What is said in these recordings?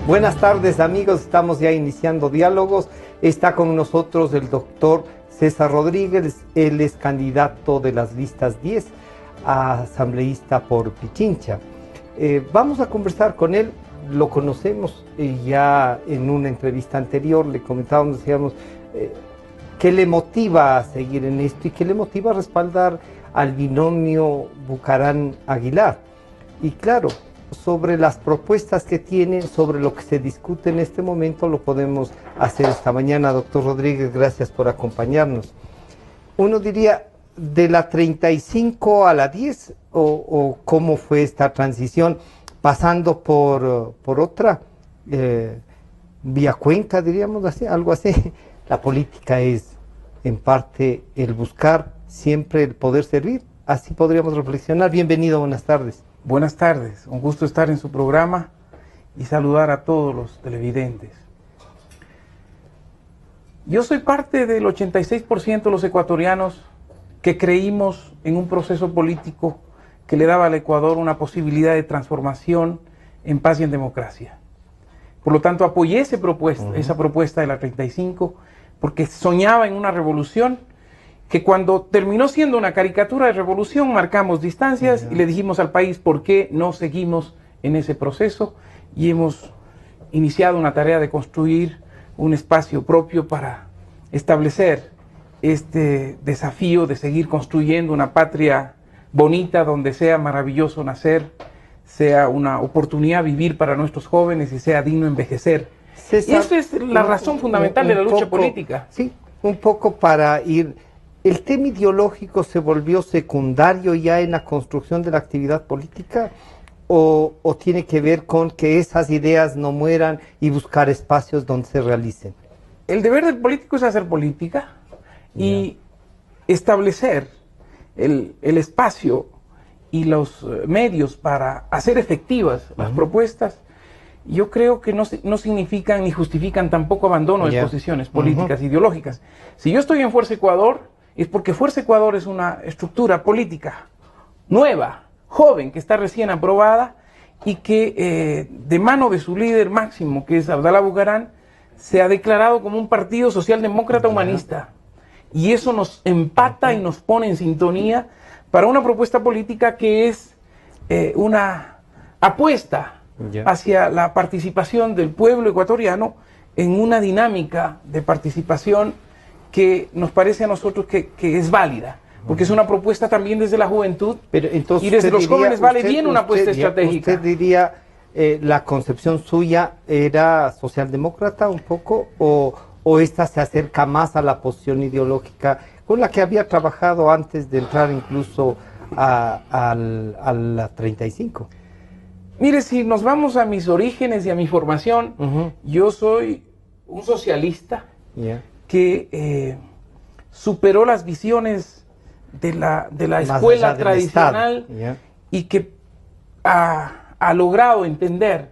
Buenas tardes, amigos, estamos ya iniciando diálogos. Está con nosotros el doctor César Rodríguez, él es candidato de las listas 10 a asambleísta por Pichincha. Vamos a conversar con él, lo conocemos ya en una entrevista anterior, le comentábamos, decíamos, qué le motiva a seguir en esto y qué le motiva a respaldar al binomio Bucaram-Aguilar. Y claro, sobre las propuestas que tiene, sobre lo que se discute en este momento, lo podemos hacer esta mañana. Doctor Rodríguez, gracias por acompañarnos. Uno diría, de la 35 a la 10, o cómo fue esta transición, pasando por otra vía cuenta, diríamos así, algo así. La política es, en parte, el buscar siempre el poder servir. Así podríamos reflexionar. Bienvenido, buenas tardes. Buenas tardes, un gusto estar en su programa y saludar a todos los televidentes. Yo soy parte del 86% de los ecuatorianos que creímos en un proceso político que le daba al Ecuador una posibilidad de transformación en paz y en democracia. Por lo tanto, apoyé esa propuesta de la 35, porque soñaba en una revolución que cuando terminó siendo una caricatura de revolución, marcamos distancias y le dijimos al país por qué no seguimos en ese proceso, y hemos iniciado una tarea de construir un espacio propio para establecer este desafío de seguir construyendo una patria bonita donde sea maravilloso nacer, sea una oportunidad vivir para nuestros jóvenes y sea digno envejecer. César, y eso es la razón fundamental de la lucha política. Sí, un poco para ir... ¿El tema ideológico se volvió secundario ya en la construcción de la actividad política o tiene que ver con que esas ideas no mueran y buscar espacios donde se realicen? El deber del político es hacer política y establecer el espacio y los medios para hacer efectivas las propuestas. Yo creo que no significan ni justifican tampoco abandono de posiciones políticas ideológicas. Si yo estoy en Fuerza Ecuador, es porque Fuerza Ecuador es una estructura política nueva, joven, que está recién aprobada y que de mano de su líder máximo, que es Abdalá Bucaram, se ha declarado como un partido socialdemócrata humanista. Y eso nos empata y nos pone en sintonía para una propuesta política que es una apuesta hacia la participación del pueblo ecuatoriano en una dinámica de participación que nos parece a nosotros que es válida, porque es una propuesta también desde la juventud. Pero entonces y desde los jóvenes vale bien una apuesta estratégica. ¿Usted diría la concepción suya era socialdemócrata un poco o esta se acerca más a la posición ideológica con la que había trabajado antes de entrar incluso a la 35? Mire, si nos vamos a mis orígenes y a mi formación, yo soy un socialista que superó las visiones de la escuela tradicional y que ha logrado entender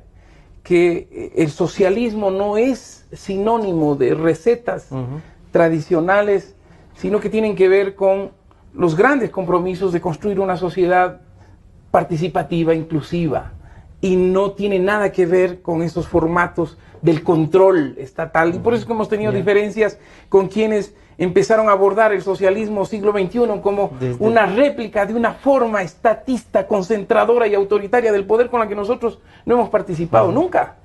que el socialismo no es sinónimo de recetas tradicionales, sino que tienen que ver con los grandes compromisos de construir una sociedad participativa, inclusiva, y no tiene nada que ver con esos formatos del control estatal. Y por eso es que hemos tenido diferencias con quienes empezaron a abordar el socialismo siglo XXI como una réplica de una forma estatista, concentradora y autoritaria del poder con la que nosotros no hemos participado nunca.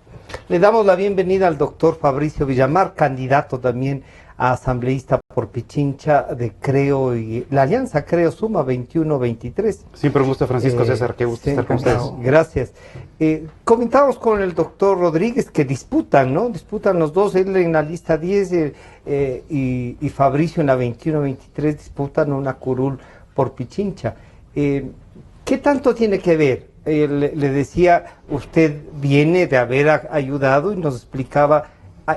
Le damos la bienvenida al doctor Fabricio Villamar, candidato también a asambleísta por Pichincha de Creo y la Alianza Creo Suma 21-23. Siempre un gusto, Francisco César, qué gusto estar con ustedes. Gracias. Comentamos con el doctor Rodríguez que disputan, ¿no? Disputan los dos, él en la lista 10 y Fabricio en la 21-23 disputan una curul por Pichincha. ¿Qué tanto tiene que ver? Le decía, usted viene de haber ayudado y nos explicaba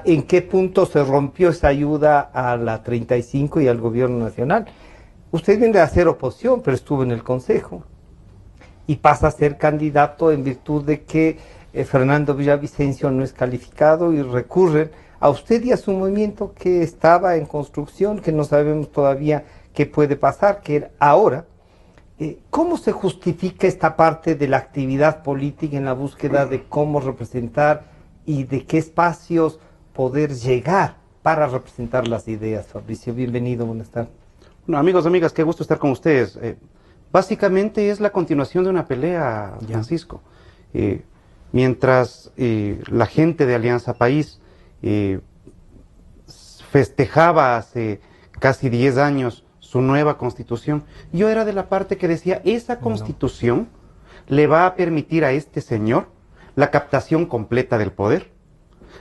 en qué punto se rompió esa ayuda a la 35 y al gobierno nacional. Usted viene de hacer oposición, pero estuvo en el Consejo y pasa a ser candidato en virtud de que Fernando Villavicencio no es calificado y recurren a usted y a su movimiento que estaba en construcción, que no sabemos todavía qué puede pasar, que ahora. ¿Cómo se justifica esta parte de la actividad política en la búsqueda de cómo representar y de qué espacios poder llegar para representar las ideas. Fabricio, bienvenido, buenas tardes. Bueno, amigos, amigas, qué gusto estar con ustedes. Básicamente es la continuación de una pelea, Francisco. Mientras la gente de Alianza País festejaba hace casi 10 años su nueva constitución, yo era de la parte que decía, esa constitución le va a permitir a este señor la captación completa del poder,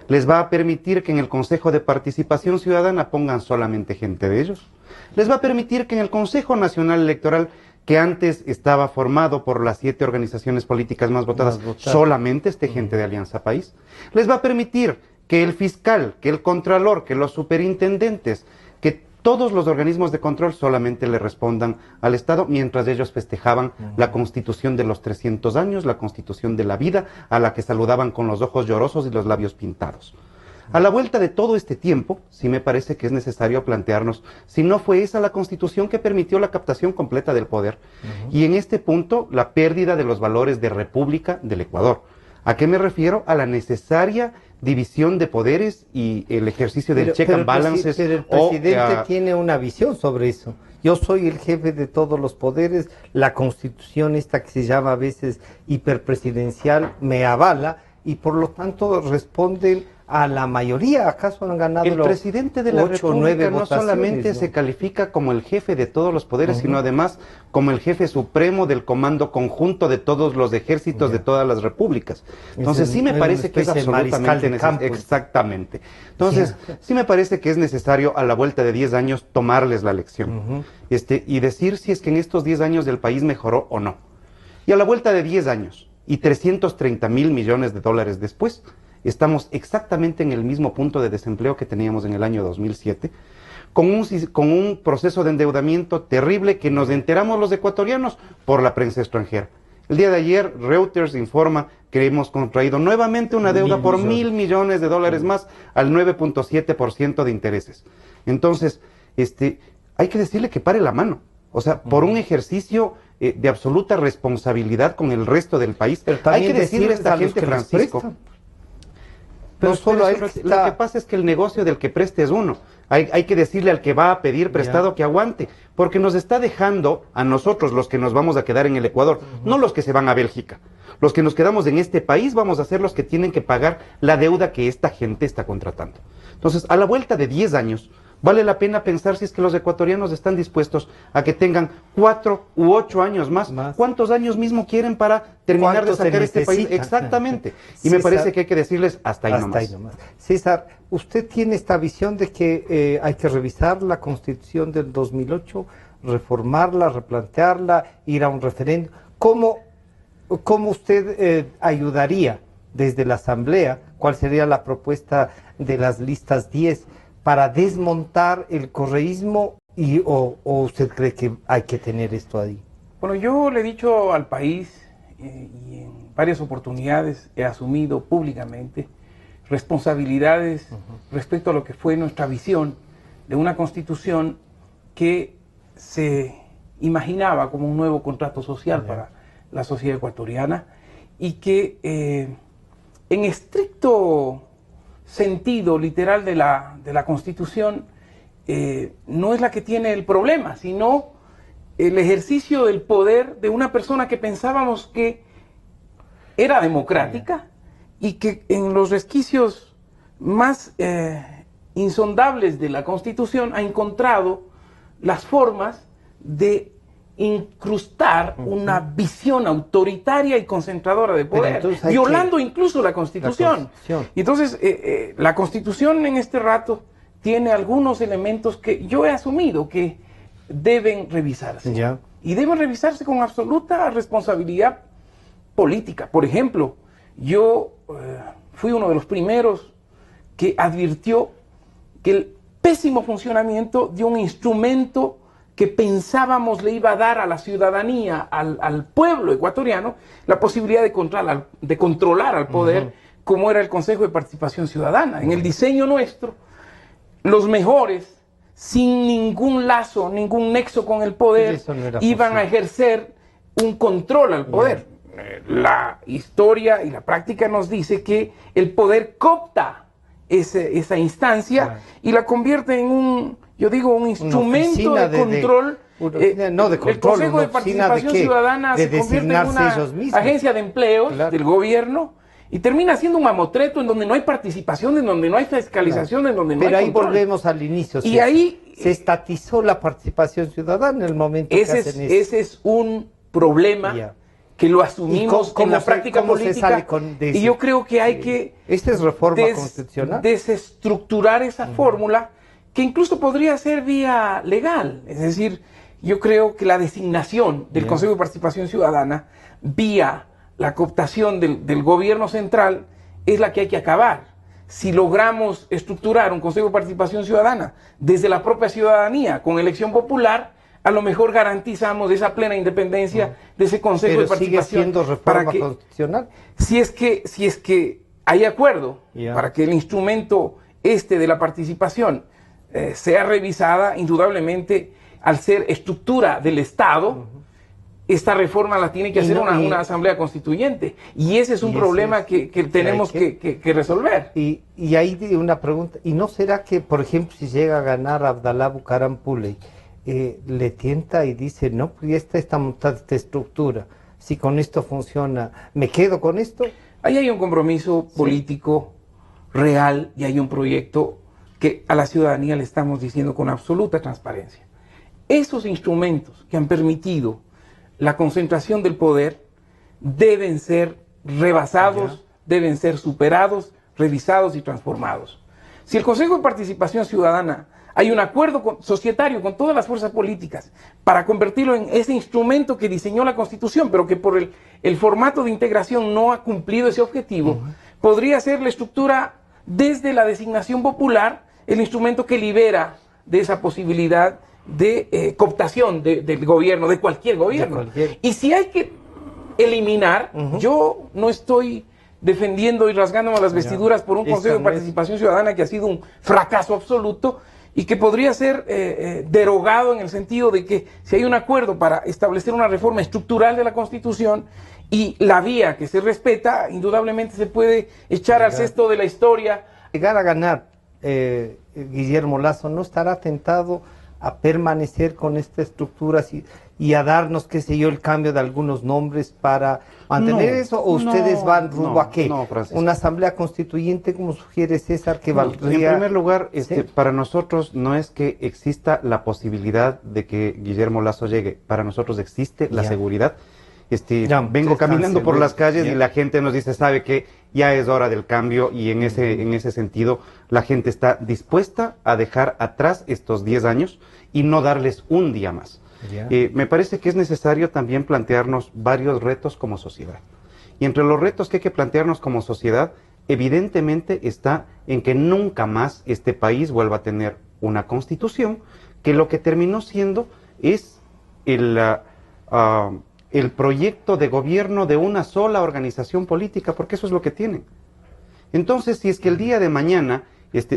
les va a permitir que en el Consejo de Participación Ciudadana pongan solamente gente de ellos, les va a permitir que en el Consejo Nacional Electoral, que antes estaba formado por las 7 organizaciones políticas más votadas, solamente esté gente de Alianza País, les va a permitir que el fiscal, que el contralor, que los superintendentes, que todos los organismos de control solamente le respondan al Estado, mientras ellos festejaban la Constitución de los 300 años, la Constitución de la vida, a la que saludaban con los ojos llorosos y los labios pintados. A la vuelta de todo este tiempo, sí me parece que es necesario plantearnos si no fue esa la Constitución que permitió la captación completa del poder, y en este punto la pérdida de los valores de república del Ecuador. ¿A qué me refiero? A la necesaria división de poderes y el ejercicio del check and balances. Pero el presidente tiene una visión sobre eso. Yo soy el jefe de todos los poderes, la constitución esta que se llama a veces hiperpresidencial me avala y por lo tanto responden a la mayoría. ¿Acaso han ganado el presidente de la República no solamente se califica como el jefe de todos los poderes, sino además como el jefe supremo del comando conjunto de todos los ejércitos de todas las repúblicas? Entonces sí me parece que es absolutamente necesario. Exactamente. Entonces sí me parece que es necesario a la vuelta de 10 años tomarles la lección y decir si es que en estos 10 años del país mejoró o no. Y a la vuelta de 10 años y 330.000 millones de dólares después, estamos exactamente en el mismo punto de desempleo que teníamos en el año 2007, con un proceso de endeudamiento terrible que nos enteramos los ecuatorianos por la prensa extranjera. El día de ayer, Reuters informa que hemos contraído nuevamente una deuda por 1.000 millones de dólares más al 9.7% de intereses. Entonces, hay que decirle que pare la mano. O sea, por un ejercicio de absoluta responsabilidad con el resto del país. Pero hay que decirle a esta gente, Francisco. Pero solo lo que pasa es que el negocio del que preste es uno. Hay que decirle al que va a pedir prestado que aguante, porque nos está dejando a nosotros los que nos vamos a quedar en el Ecuador, no los que se van a Bélgica. Los que nos quedamos en este país vamos a ser los que tienen que pagar la deuda que esta gente está contratando. Entonces, a la vuelta de 10 años, vale la pena pensar si es que los ecuatorianos están dispuestos a que tengan 4 u 8 años más. ¿Cuántos años mismo quieren para terminar de sacar este país? Exactamente. Y me parece que hay que decirles hasta ahí nomás. César, usted tiene esta visión de que hay que revisar la Constitución del 2008, reformarla, replantearla, ir a un referéndum. ¿Cómo usted ayudaría desde la Asamblea? ¿Cuál sería la propuesta de las listas 10? Para desmontar el correísmo o usted cree que hay que tener esto ahí? Bueno, yo le he dicho al país y en varias oportunidades he asumido públicamente responsabilidades respecto a lo que fue nuestra visión de una constitución que se imaginaba como un nuevo contrato social para la sociedad ecuatoriana y que en estricto sentido literal de la Constitución no es la que tiene el problema, sino el ejercicio del poder de una persona que pensábamos que era democrática y que en los resquicios más insondables de la Constitución ha encontrado las formas de incrustar una visión autoritaria y concentradora de poder, violando incluso la Constitución. Y entonces, la Constitución en este rato tiene algunos elementos que yo he asumido que deben revisarse. Y deben revisarse con absoluta responsabilidad política. Por ejemplo, yo fui uno de los primeros que advirtió que el pésimo funcionamiento de un instrumento que pensábamos le iba a dar a la ciudadanía, al pueblo ecuatoriano, la posibilidad de controlar al poder, como era el Consejo de Participación Ciudadana. En el diseño nuestro, los mejores, sin ningún lazo, ningún nexo con el poder, iban a ejercer un control al poder. la historia y la práctica nos dice que el poder coopta esa instancia y la convierte en un instrumento de control. No de control, el Consejo de Participación Ciudadana se convierte en una agencia de empleos del gobierno y termina siendo un mamotreto en donde no hay participación, en donde no hay fiscalización, en donde no hay control. Pero ahí volvemos al inicio. Y ahí se estatizó la participación ciudadana en el momento que hacen eso. Ese es un problema que lo asumimos en la práctica política. Y yo creo que hay que ¿Esta es reforma constitucional? Desestructurar esa fórmula, que incluso podría ser vía legal. Es decir, yo creo que la designación del Consejo de Participación Ciudadana vía la cooptación del gobierno central es la que hay que acabar. Si logramos estructurar un Consejo de Participación Ciudadana desde la propia ciudadanía, con elección popular, a lo mejor garantizamos esa plena independencia de ese Consejo de Participación. ¿Sigue siendo reforma constitucional? Si es que hay acuerdo para que el instrumento de la participación sea revisada, indudablemente, al ser estructura del Estado, esta reforma la tiene que hacer una asamblea constituyente. Y ese es un problema que tenemos que resolver. Y ahí una pregunta, ¿y no será que, por ejemplo, si llega a ganar Abdalá Bucaram Puley, le tienta y dice, no, pues ya está montada esta estructura, si con esto funciona, ¿me quedo con esto? Ahí hay un compromiso político real y hay un proyecto que a la ciudadanía le estamos diciendo con absoluta transparencia. Esos instrumentos que han permitido la concentración del poder deben ser rebasados, deben ser superados, revisados y transformados. Si el Consejo de Participación Ciudadana hay un acuerdo societario con todas las fuerzas políticas para convertirlo en ese instrumento que diseñó la Constitución, pero que por el formato de integración no ha cumplido ese objetivo, podría ser la estructura desde la designación popular, el instrumento que libera de esa posibilidad de cooptación del gobierno, de cualquier gobierno. Y si hay que eliminar, yo no estoy defendiendo y rasgándome las vestiduras por un Consejo de Participación Ciudadana que ha sido un fracaso absoluto y que podría ser derogado en el sentido de que si hay un acuerdo para establecer una reforma estructural de la Constitución y la vía que se respeta, indudablemente se puede echar al cesto de la historia. Llegar a ganar, Guillermo Lasso, ¿no estará tentado a permanecer con esta estructura y a darnos, qué sé yo, el cambio de algunos nombres para mantener eso? ¿O ustedes van rumbo a qué? ¿Una asamblea constituyente, como sugiere César, que valdría? En primer lugar, para nosotros no es que exista la posibilidad de que Guillermo Lasso llegue. Para nosotros existe la seguridad. Vengo caminando por las calles y la gente nos dice, sabe que ya es hora del cambio, y en ese sentido la gente está dispuesta a dejar atrás estos 10 años y no darles un día más. Me parece que es necesario también plantearnos varios retos como sociedad. Y entre los retos que hay que plantearnos como sociedad, evidentemente está en que nunca más este país vuelva a tener una constitución, que lo que terminó siendo es el proyecto de gobierno de una sola organización política, porque eso es lo que tienen. Entonces, si es que el día de mañana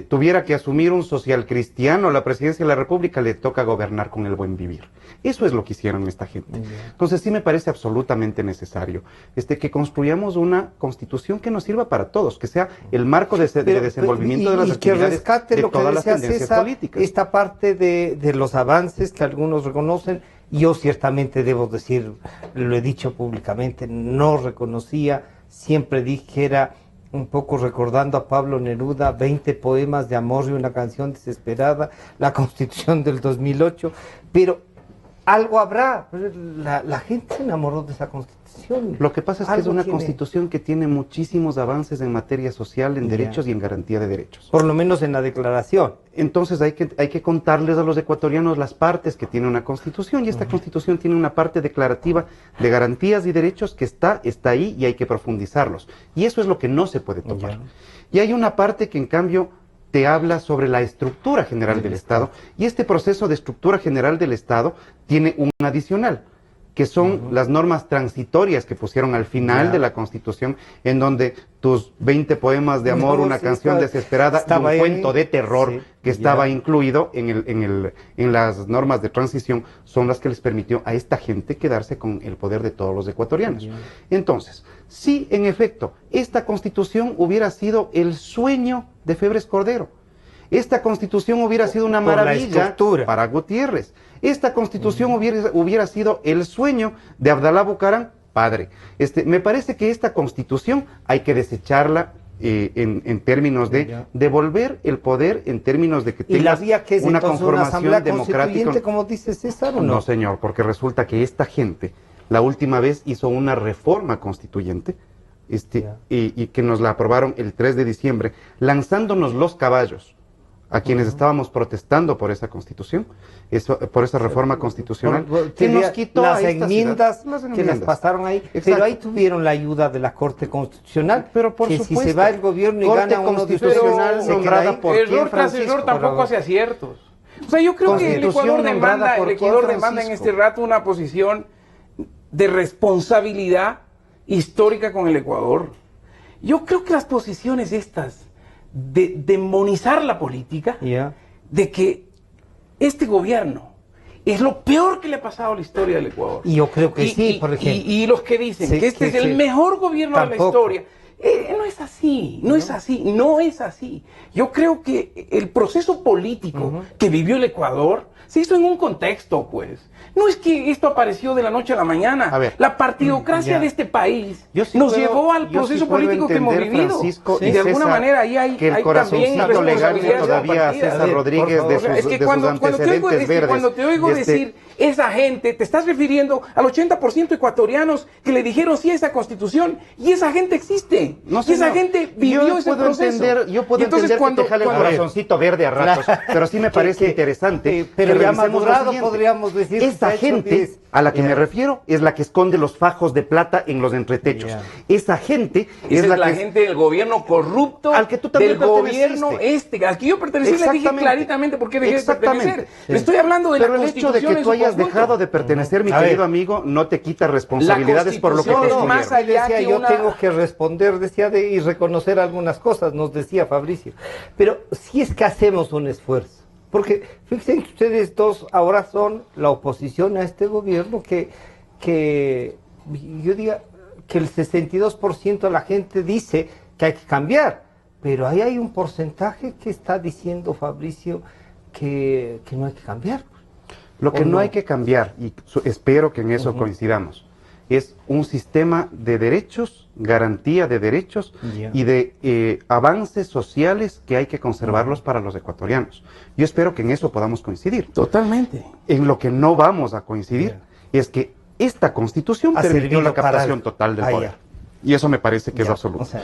tuviera que asumir un social cristiano la presidencia de la República, le toca gobernar con el buen vivir. Eso es lo que hicieron esta gente. Entonces, sí me parece absolutamente necesario que construyamos una constitución que nos sirva para todos, que sea el marco de desenvolvimiento de las actividades de todas las tendencias políticas. Esta parte de los avances que algunos reconocen. Yo ciertamente debo decir, lo he dicho públicamente, no reconocía, siempre dije que era un poco recordando a Pablo Neruda, 20 poemas de amor y una canción desesperada, la Constitución del 2008, pero algo habrá, la gente se enamoró de esa Constitución. Lo que pasa es que es una Constitución que tiene muchísimos avances en materia social, en derechos y en garantía de derechos. Por lo menos en la declaración. Entonces hay que contarles a los ecuatorianos las partes que tiene una Constitución, y esta Constitución tiene una parte declarativa de garantías y derechos que está ahí, y hay que profundizarlos. Y eso es lo que no se puede tocar. Y hay una parte que en cambio te habla sobre la estructura general del Estado, y este proceso de estructura general del Estado tiene un adicional. que son las normas transitorias que pusieron al final de la Constitución, en donde tus 20 poemas de amor, una canción desesperada y un cuento de terror que estaba incluido en las normas de transición, son las que les permitió a esta gente quedarse con el poder de todos los ecuatorianos. Entonces, si en efecto esta Constitución hubiera sido el sueño de Febres Cordero, esta Constitución hubiera sido una maravilla para Gutiérrez. Esta Constitución hubiera sido el sueño de Abdalá Bucaram, padre. Me parece que esta Constitución hay que desecharla en términos de devolver el poder, en términos de que tenga una conformación democrática. Como dice César, ¿o no? No, señor, porque resulta que esta gente la última vez hizo una reforma constituyente y que nos la aprobaron el 3 de diciembre, lanzándonos los caballos a quienes estábamos protestando por esa constitución, por esa reforma constitucional, que nos quitó las enmiendas que las pasaron ahí. Exacto. Pero ahí tuvieron la ayuda de la Corte Constitucional. Pero por que supuesto, si se va el gobierno y Corte gana uno Constitucional nombrada por error tras error tampoco hace aciertos. O sea, yo creo que el Ecuador demanda en este rato una posición de responsabilidad histórica con el Ecuador. Yo creo que las posiciones estas de demonizar la política, de que este gobierno es lo peor que le ha pasado a la historia del Ecuador. Y yo creo que sí, por ejemplo. Y los que dicen que este es el mejor gobierno de la historia. No es así, no es así, no es así. Yo creo que el proceso político que vivió el Ecuador se hizo en un contexto, pues. No es que esto apareció de la noche a la mañana. A ver, la partidocracia de este país nos llevó al proceso político que hemos vivido. Francisco y de alguna manera ahí hay que el también corazoncito legal que todavía César Rodríguez de sus antecedentes verdes. Cuando te oigo decir esa gente, te estás refiriendo al 80% ecuatorianos que le dijeron sí a esa constitución, y esa gente existe. No, y esa gente vivió ese proceso. Yo puedo entender que te jale el corazoncito verde a ratos, pero sí me parece interesante. Pero ya madurado podríamos decir. Esa gente a la que me refiero es la que esconde los fajos de plata en los entretechos. Esa gente es la gente del gobierno corrupto, al que tú también del gobierno al que yo pertenecí. Le dije claritamente por qué dejé de pertenecer. Le estoy hablando de la Constitución. Pero el hecho de que tú hayas dejado de pertenecer, mi querido amigo, no te quita responsabilidades por lo que te no, más allá que yo tengo que responder, y reconocer algunas cosas, nos decía Fabricio. Pero si es que hacemos un esfuerzo. Porque fíjense que ustedes dos ahora son la oposición a este gobierno que yo diga que el 62% de la gente dice que hay que cambiar, pero ahí hay un porcentaje que está diciendo Fabricio que no hay que cambiar. Lo que no hay que cambiar, y espero que en eso coincidamos, es un sistema de derechos, garantía de derechos y de avances sociales que hay que conservarlos para los ecuatorianos. Yo espero que en eso podamos coincidir. Totalmente. En lo que no vamos a coincidir es que esta Constitución permitió la captación total del poder. Y eso me parece que es absoluto. O sea,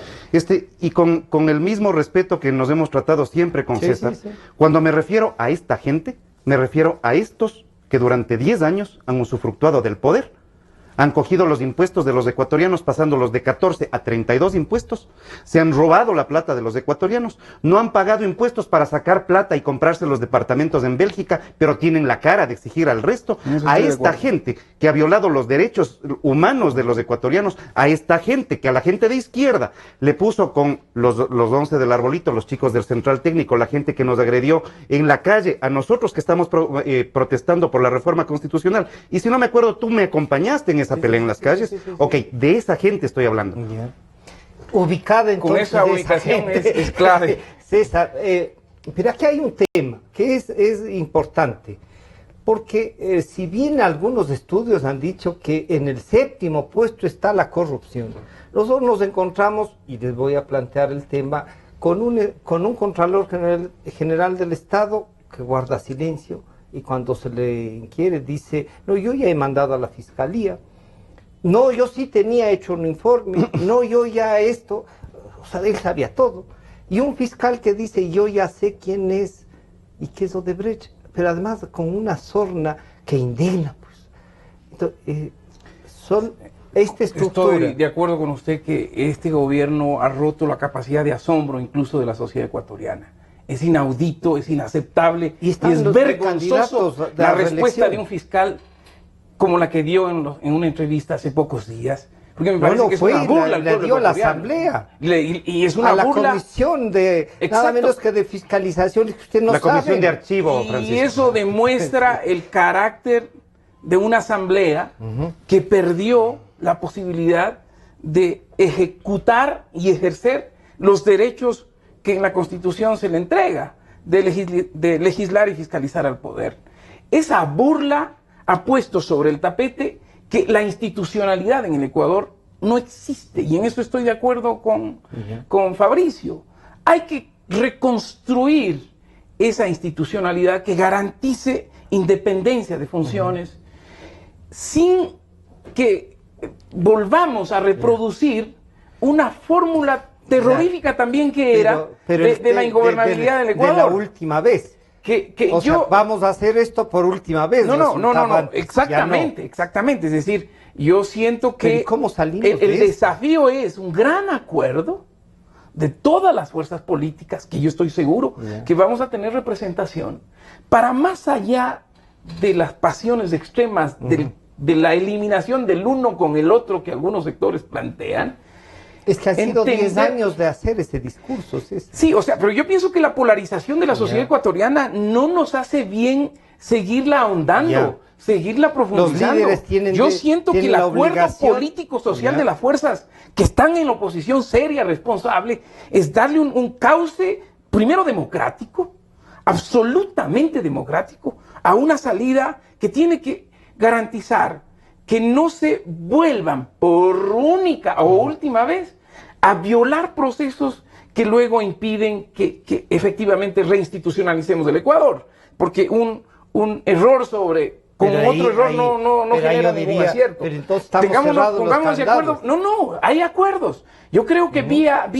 y con el mismo respeto que nos hemos tratado siempre con César, cuando me refiero a esta gente, me refiero a estos que durante 10 años han usufructuado del poder. Han cogido los impuestos de los ecuatorianos pasándolos de 14 a 32 impuestos, se han robado la plata de los ecuatorianos, no han pagado impuestos para sacar plata y comprarse los departamentos en Bélgica, pero tienen la cara de exigir al resto. A esta gente que ha violado los derechos humanos de los ecuatorianos, a esta gente que a la gente de izquierda le puso con los 11 del arbolito, los chicos del Central Técnico, la gente que nos agredió en la calle, a nosotros que estamos protestando por la reforma constitucional. Y si no me acuerdo, tú me acompañaste en esa pelea en las calles. Ok, de esa gente estoy hablando. Ubicada entonces. Con esa ubicación es clave. César, pero aquí hay un tema que es importante, porque si bien algunos estudios han dicho que en el 7º puesto está la corrupción, nosotros nos encontramos, y les voy a plantear el tema, con un Contralor General del Estado que guarda silencio, y cuando se le inquiere dice, no, yo ya he mandado a la Fiscalía, no, yo sí tenía hecho un informe, no, yo ya esto, o sea, él sabía todo. Y un fiscal que dice, yo ya sé quién es y qué es Odebrecht, pero además con una sorna que indigna, pues. Entonces, esta estructura. Estoy de acuerdo con usted que este gobierno ha roto la capacidad de asombro incluso de la sociedad ecuatoriana. Es inaudito, es inaceptable y es vergonzoso la respuesta de un fiscal como la que dio en una entrevista hace pocos días. Porque me parece que es una burla al le pueblo dio la ecuatoriano. asamblea. Y es una a la burla. comisión de nada Exacto. menos que de fiscalización que usted no La sabe. comisión de archivo, Y Francisco. eso demuestra el carácter de una asamblea que perdió la posibilidad de ejecutar y ejercer los derechos que en la Constitución se le entrega de legislar y fiscalizar al poder. Esa burla ha puesto sobre el tapete que la institucionalidad en el Ecuador no existe, y en eso estoy de acuerdo con Fabricio. Hay que reconstruir esa institucionalidad que garantice independencia de funciones sin que volvamos a reproducir una fórmula terrorífica también que era de la ingobernabilidad del Ecuador. De la última vez. O sea, vamos a hacer esto por última vez. No, exactamente, exactamente. Es decir, yo siento que ¿cómo salimos el desafío es un gran acuerdo de todas las fuerzas políticas, que yo estoy seguro que vamos a tener representación, para más allá de las pasiones extremas, de la eliminación del uno con el otro que algunos sectores plantean. Es que ha sido 10 años de hacer ese discurso. Sí, o sea, pero yo pienso que la polarización de la sociedad ecuatoriana no nos hace bien seguirla ahondando, seguirla profundizando. Los líderes tienen siento que el acuerdo político-social de las fuerzas que están en la oposición seria, responsable, es darle un cauce, primero democrático, absolutamente democrático, a una salida que tiene que garantizar que no se vuelvan por única o última vez a violar procesos que luego impiden que efectivamente reinstitucionalicemos el Ecuador. Porque un error con otro error no genera ningún acierto. Pero entonces pongámonos de acuerdo. No, hay acuerdos. Yo creo que vía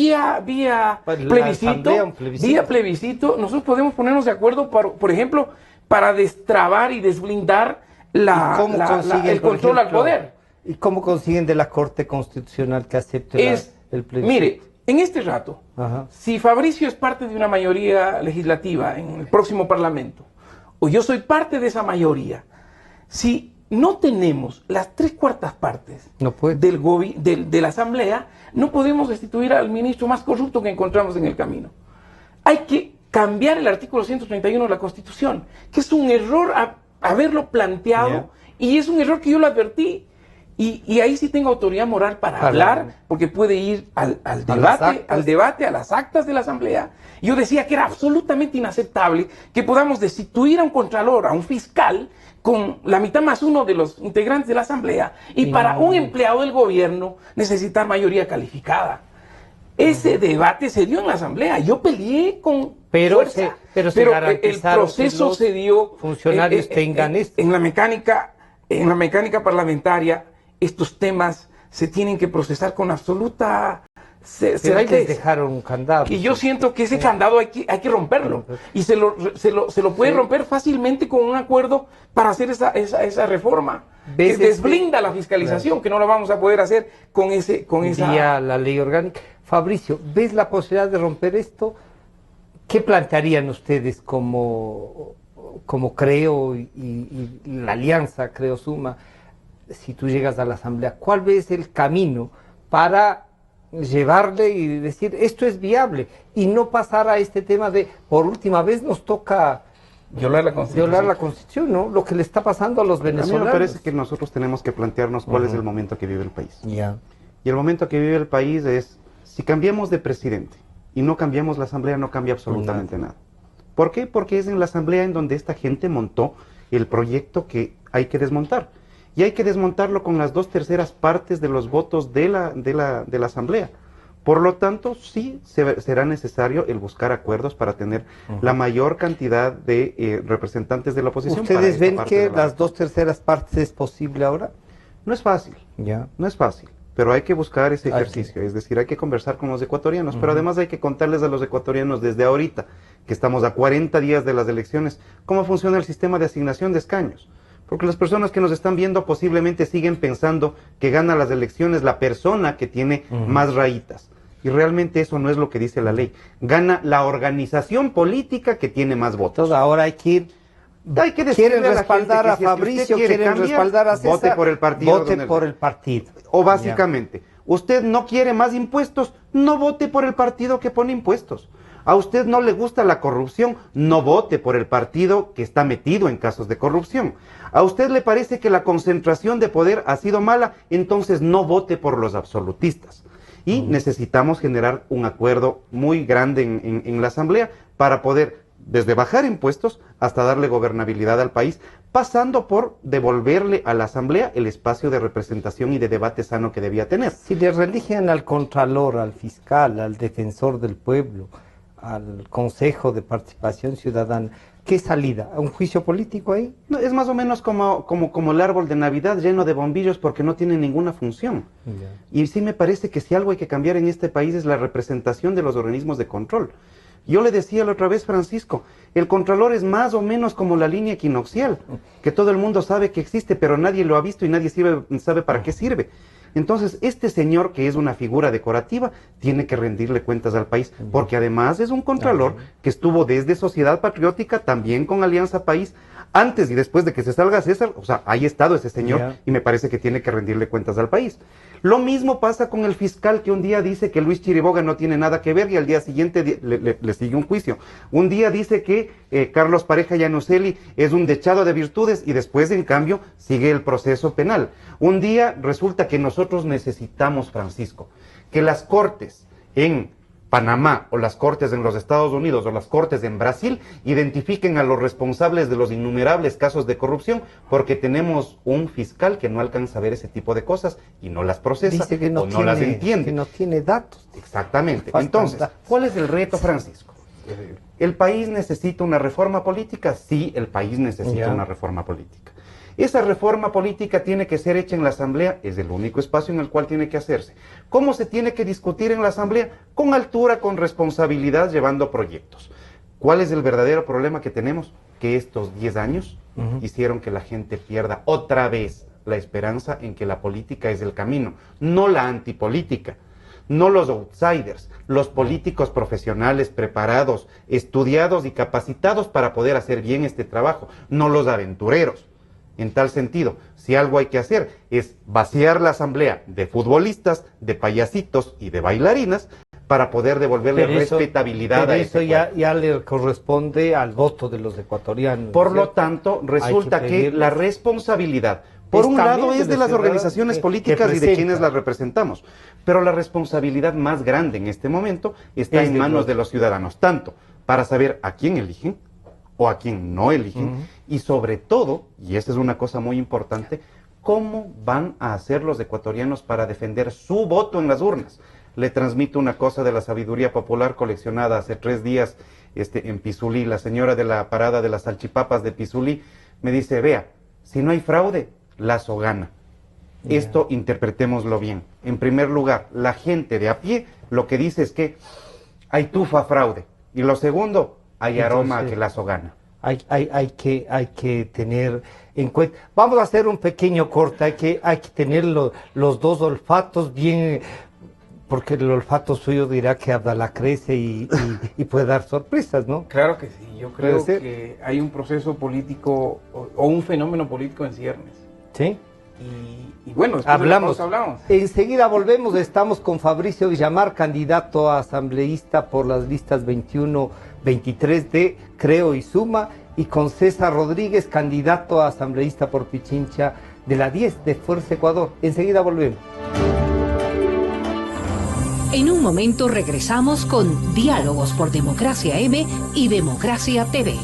plebiscito, nosotros podemos ponernos de acuerdo, por ejemplo, para destrabar y desblindar el control al poder. ¿Y cómo consiguen de la Corte Constitucional que acepte el plebiscito? Mire, en este rato, si Fabricio es parte de una mayoría legislativa en el próximo Parlamento, o yo soy parte de esa mayoría, si no tenemos las 3/4 partes de la Asamblea, no podemos destituir al ministro más corrupto que encontramos en el camino. Hay que cambiar el artículo 131 de la Constitución, que es un error haberlo planteado, y es un error que yo lo advertí, y ahí sí tengo autoridad moral para hablar, porque puede ir al debate, a las actas de la Asamblea. Yo decía que era absolutamente inaceptable que podamos destituir a un contralor, a un fiscal, con la mitad más uno de los integrantes de la Asamblea, y para un empleado del gobierno necesitar mayoría calificada. Ese debate se dio en la Asamblea. Yo peleé con fuerza, pero el proceso se dio. Funcionarios tengan esto. En la mecánica parlamentaria, estos temas se tienen que procesar con absoluta certeza. Dejaron un candado. Y yo siento que ese candado hay que romperlo. Y se lo puede romper fácilmente con un acuerdo para hacer esa reforma. Que desblinda la fiscalización, que no lo vamos a poder hacer con esa... la ley orgánica. Fabricio, ¿ves la posibilidad de romper esto? ¿Qué plantearían ustedes como Creo y la alianza Creo Suma, si tú llegas a la Asamblea? ¿Cuál ves el camino para llevarle y decir esto es viable y no pasar a este tema de por última vez nos toca violar la Constitución, ¿no? Lo que le está pasando a los venezolanos. A mí me parece que nosotros tenemos que plantearnos cuál es el momento que vive el país. Y el momento que vive el país es, si cambiamos de presidente y no cambiamos la Asamblea, no cambia absolutamente nada. ¿Por qué? Porque es en la Asamblea en donde esta gente montó el proyecto que hay que desmontar. Y hay que desmontarlo con las 2/3 partes de los votos de la Asamblea. Por lo tanto, sí será necesario el buscar acuerdos para tener la mayor cantidad de representantes de la oposición. ¿Ustedes ven que las 2/3 partes es posible ahora? No es fácil, no es fácil, pero hay que buscar ese ejercicio, es decir, hay que conversar con los ecuatorianos, pero además hay que contarles a los ecuatorianos desde ahorita, que estamos a 40 días de las elecciones, cómo funciona el sistema de asignación de escaños. Porque las personas que nos están viendo posiblemente siguen pensando que gana las elecciones la persona que tiene más rayitas. Y realmente eso no es lo que dice la ley. Gana la organización política que tiene más votos. Entonces ahora hay que ir Hay que decirle quieren a la respaldar gente a que si es que Fabricio, usted quiere quieren cambiar, respaldar a César, vote por el partido. vote por el partido. O básicamente, usted no quiere más impuestos, no vote por el partido que pone impuestos. A usted no le gusta la corrupción, no vote por el partido que está metido en casos de corrupción. A usted le parece que la concentración de poder ha sido mala, entonces no vote por los absolutistas. Y necesitamos generar un acuerdo muy grande en la Asamblea para poder, desde bajar impuestos hasta darle gobernabilidad al país, pasando por devolverle a la Asamblea el espacio de representación y de debate sano que debía tener. Si le religen al Contralor, al fiscal, al defensor del pueblo, al Consejo de Participación Ciudadana, ¿qué salida? ¿A un juicio político ahí? No, es más o menos como el árbol de Navidad lleno de bombillos porque no tiene ninguna función. Y sí me parece que si algo hay que cambiar en este país es la representación de los organismos de control. Yo le decía la otra vez, Francisco, el Contralor es más o menos como la línea equinoccial, que todo el mundo sabe que existe, pero nadie lo ha visto y nadie sabe para qué sirve. Entonces, este señor, que es una figura decorativa, tiene que rendirle cuentas al país, porque además es un Contralor que estuvo desde Sociedad Patriótica, también con Alianza País, antes y después de que se salga César, o sea, ahí ha estado ese señor y me parece que tiene que rendirle cuentas al país. Lo mismo pasa con el fiscal que un día dice que Luis Chiriboga no tiene nada que ver y al día siguiente le sigue un juicio. Un día dice que Carlos Pareja Llanuselli es un dechado de virtudes y después, en cambio, sigue el proceso penal. Un día resulta que nosotros necesitamos, Francisco, que las cortes en Panamá o las cortes en los Estados Unidos o las cortes en Brasil identifiquen a los responsables de los innumerables casos de corrupción, porque tenemos un fiscal que no alcanza a ver ese tipo de cosas y no las procesa. Dice que no o no las entiende. Que no tiene datos. Exactamente. Entonces, ¿cuál es el reto, Francisco? ¿El país necesita una reforma política? Sí, el país necesita una reforma política. Esa reforma política tiene que ser hecha en la Asamblea, es el único espacio en el cual tiene que hacerse. ¿Cómo se tiene que discutir en la Asamblea? Con altura, con responsabilidad, llevando proyectos. ¿Cuál es el verdadero problema que tenemos? Que estos 10 años hicieron que la gente pierda otra vez la esperanza en que la política es el camino, no la antipolítica, no los outsiders, los políticos profesionales preparados, estudiados y capacitados para poder hacer bien este trabajo, no los aventureros. En tal sentido, si algo hay que hacer es vaciar la Asamblea de futbolistas, de payasitos y de bailarinas para poder devolverle respetabilidad a eso ya le corresponde al voto de los ecuatorianos. Por lo tanto, resulta que la responsabilidad, por un lado, es de las organizaciones políticas y de quienes las representamos, pero la responsabilidad más grande en este momento está en manos de los ciudadanos, tanto para saber a quién eligen o a quién no eligen, y sobre todo, y esa es una cosa muy importante, cómo van a hacer los ecuatorianos para defender su voto en las urnas. Le transmito una cosa de la sabiduría popular coleccionada hace 3 días en Pizulí. La señora de la parada de las salchipapas de Pizulí me dice, vea, si no hay fraude, Lazo gana. Esto interpretémoslo bien. En primer lugar, la gente de a pie lo que dice es que hay tufa fraude. Y lo segundo, hay aroma a que Lazo gana. Hay que tener en cuenta. Vamos a hacer un pequeño corte. Hay que tener los dos olfatos bien, porque el olfato suyo dirá que Abdalá crece y puede dar sorpresas, ¿no? Claro que sí. Yo creo que hay un proceso político o un fenómeno político en ciernes. Sí. Y bueno, hablamos. Enseguida volvemos. Estamos con Fabricio Villamar, candidato a asambleísta por las listas 21-23 de Creo y Suma, y con César Rodríguez, candidato a asambleísta por Pichincha de la 10 de Fuerza Ecuador. Enseguida volvemos. En un momento regresamos con Diálogos por Democracia M y Democracia TV.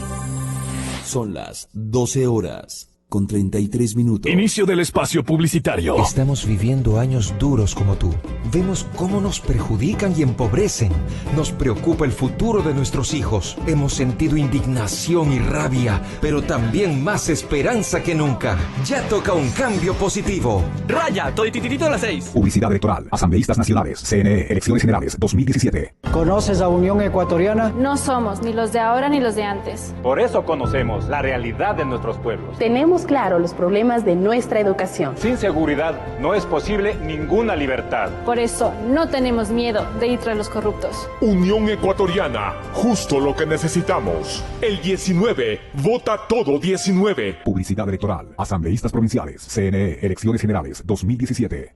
Son las 12 horas. Con 33 minutos. Inicio del espacio publicitario. Estamos viviendo años duros como tú. Vemos cómo nos perjudican y empobrecen. Nos preocupa el futuro de nuestros hijos. Hemos sentido indignación y rabia, pero también más esperanza que nunca. Ya toca un cambio positivo. Raya, todititito a las 6. Publicidad electoral. Asambleístas nacionales. CNE. Elecciones Generales 2017. ¿Conoces a Unión Ecuatoriana? No somos ni los de ahora ni los de antes. Por eso conocemos la realidad de nuestros pueblos. Tenemos tenemos claro los problemas de nuestra educación. Sin seguridad no es posible ninguna libertad. Por eso no tenemos miedo de ir tras los corruptos. Unión Ecuatoriana, justo lo que necesitamos. El 19, vota todo 19. Publicidad electoral. Asambleístas provinciales. CNE, Elecciones Generales 2017.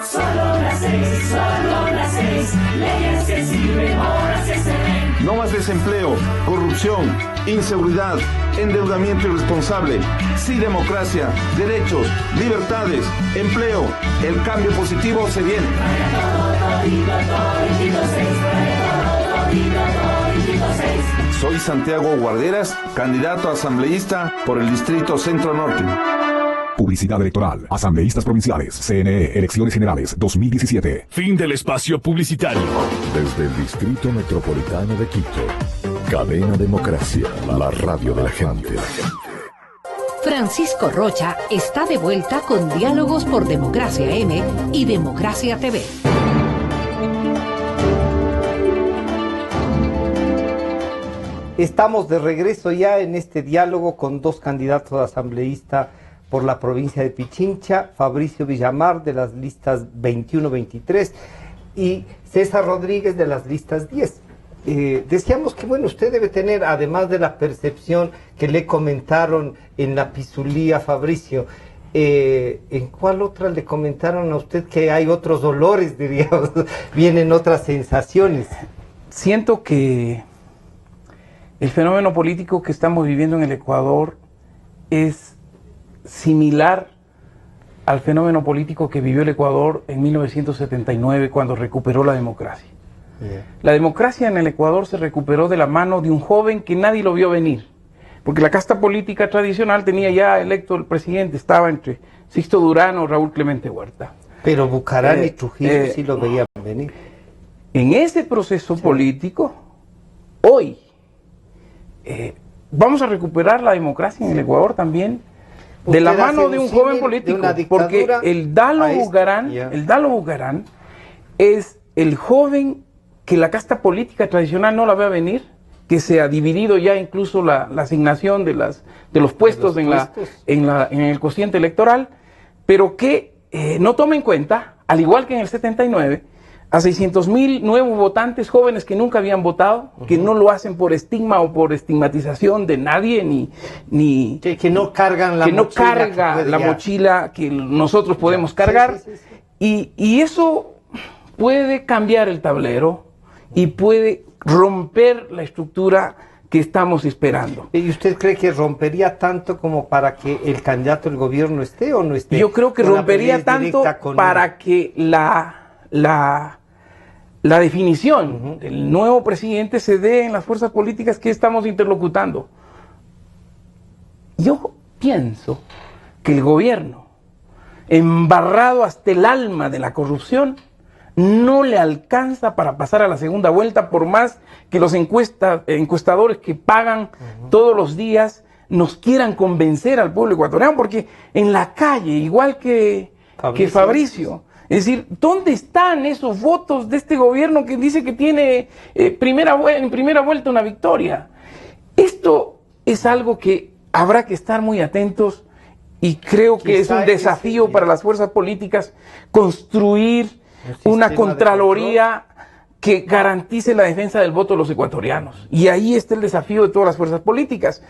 Solo las 6, leyes que sirven, horas que se ven. No más desempleo, corrupción, inseguridad, endeudamiento irresponsable. Sí, democracia, derechos, libertades, empleo. El cambio positivo se viene. Soy Santiago Guarderas, candidato a asambleísta por el Distrito Centro Norte. Publicidad electoral. Asambleístas provinciales. CNE, Elecciones Generales 2017. Fin del espacio publicitario. Desde el Distrito Metropolitano de Quito. Cadena Democracia, la radio de la gente. Francisco Rocha está de vuelta con Diálogos por Democracia M y Democracia TV. Estamos de regreso ya en este diálogo con dos candidatos a asambleísta por la provincia de Pichincha, Fabricio Villamar de las listas 21-23 y César Rodríguez de las listas 10. Decíamos que, bueno, usted debe tener, además de la percepción que le comentaron en la pisulía, Fabricio, ¿en cuál otra le comentaron a usted que hay otros olores, diríamos, vienen otras sensaciones? Siento que el fenómeno político que estamos viviendo en el Ecuador es similar al fenómeno político que vivió el Ecuador en 1979 cuando recuperó la democracia. La democracia en el Ecuador se recuperó de la mano de un joven que nadie lo vio venir, porque la casta política tradicional tenía ya electo el presidente, estaba entre Sixto Durán o Raúl Clemente Huerta. Pero Bucarán y Trujillo sí lo veían venir. En ese proceso político, hoy, vamos a recuperar la democracia en el Ecuador también, de la mano de un joven político, porque el Dalo Bucarán es el joven que la casta política tradicional no la ve a venir, que se ha dividido ya incluso la asignación de los puestos en el cociente electoral, pero que no toma en cuenta, al igual que en el 79, a 600.000 nuevos votantes jóvenes que nunca habían votado, que no lo hacen por estigma o por estigmatización de nadie, ni que no cargan la mochila que nosotros podemos cargar. Y eso puede cambiar el tablero y puede romper la estructura que estamos esperando. ¿Y usted cree que rompería tanto como para que el candidato del gobierno esté o no esté? Yo creo que rompería tanto para que la definición del nuevo presidente se dé en las fuerzas políticas que estamos interlocutando. Yo pienso que el gobierno, embarrado hasta el alma de la corrupción, no le alcanza para pasar a la segunda vuelta, por más que los encuestadores que pagan todos los días nos quieran convencer al pueblo ecuatoriano, porque en la calle, igual que Fabricio, es decir, ¿dónde están esos votos de este gobierno que dice que tiene en primera vuelta una victoria? Esto es algo que habrá que estar muy atentos y creo que es un desafío para las fuerzas políticas construir una contraloría que garantice la defensa del voto de los ecuatorianos. Y ahí está el desafío de todas las fuerzas políticas.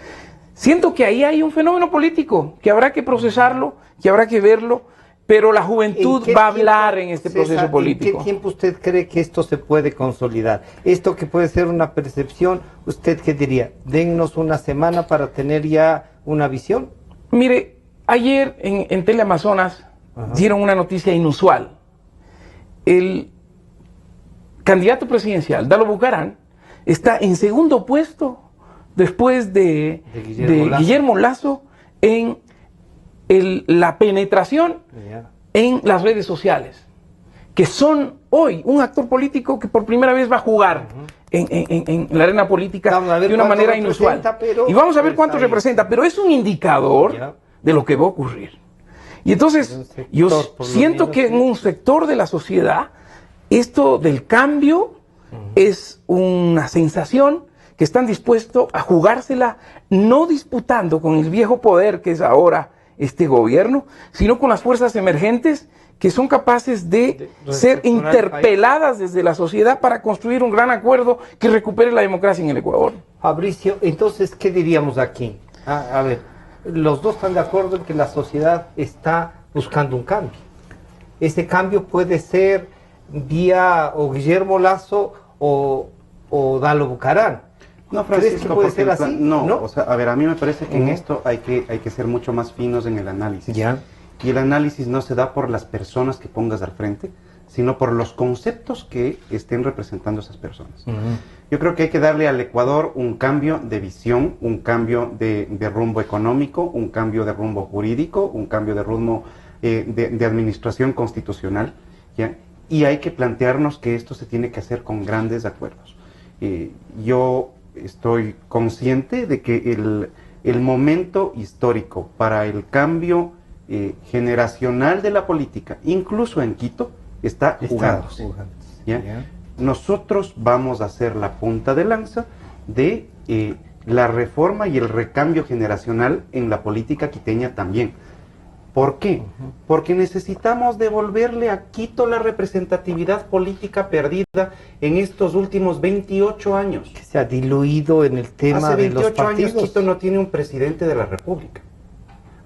Siento que ahí hay un fenómeno político que habrá que procesarlo, que habrá que verlo, pero la juventud va a hablar en este proceso político. ¿En qué tiempo usted cree que esto se puede consolidar? Esto que puede ser una percepción, ¿usted qué diría? Dennos una semana para tener ya una visión. Mire, ayer en Teleamazonas dieron una noticia inusual. El candidato presidencial, Dalo Bucarán, está en segundo puesto después de Guillermo Lasso en la penetración en las redes sociales, que son hoy un actor político que por primera vez va a jugar en la arena política de una manera inusual. Y vamos a ver cuánto representa, pero es un indicador de lo que va a ocurrir. Y entonces yo siento que en un sector de la sociedad esto del cambio es una sensación que están dispuestos a jugársela, no disputando con el viejo poder que es ahora este gobierno, sino con las fuerzas emergentes que son capaces de ser interpeladas desde la sociedad para construir un gran acuerdo que recupere la democracia en el Ecuador. Fabricio, entonces, ¿qué diríamos aquí? A ver, los dos están de acuerdo en que la sociedad está buscando un cambio. Ese cambio puede ser vía o Guillermo Lasso o Dalo Bucarán. No, Francisco, ¿Crees que puede ser así? No, o sea, a ver, a mí me parece que en esto hay que ser mucho más finos en el análisis. Ya. Y el análisis no se da por las personas que pongas al frente, sino por los conceptos que estén representando esas personas. Yo creo que hay que darle al Ecuador un cambio de visión, un cambio de rumbo económico, un cambio de rumbo jurídico, un cambio de rumbo de administración constitucional, ¿ya? Y hay que plantearnos que esto se tiene que hacer con grandes acuerdos. Yo estoy consciente de que el momento histórico para el cambio generacional de la política, incluso en Quito, está jugándose. ¿Ya? Nosotros vamos a ser la punta de lanza de la reforma y el recambio generacional en la política quiteña también. ¿Por qué? Porque necesitamos devolverle a Quito la representatividad política perdida en estos últimos 28 años. Que se ha diluido en el tema de los partidos. Hace 28 años Quito no tiene un presidente de la República.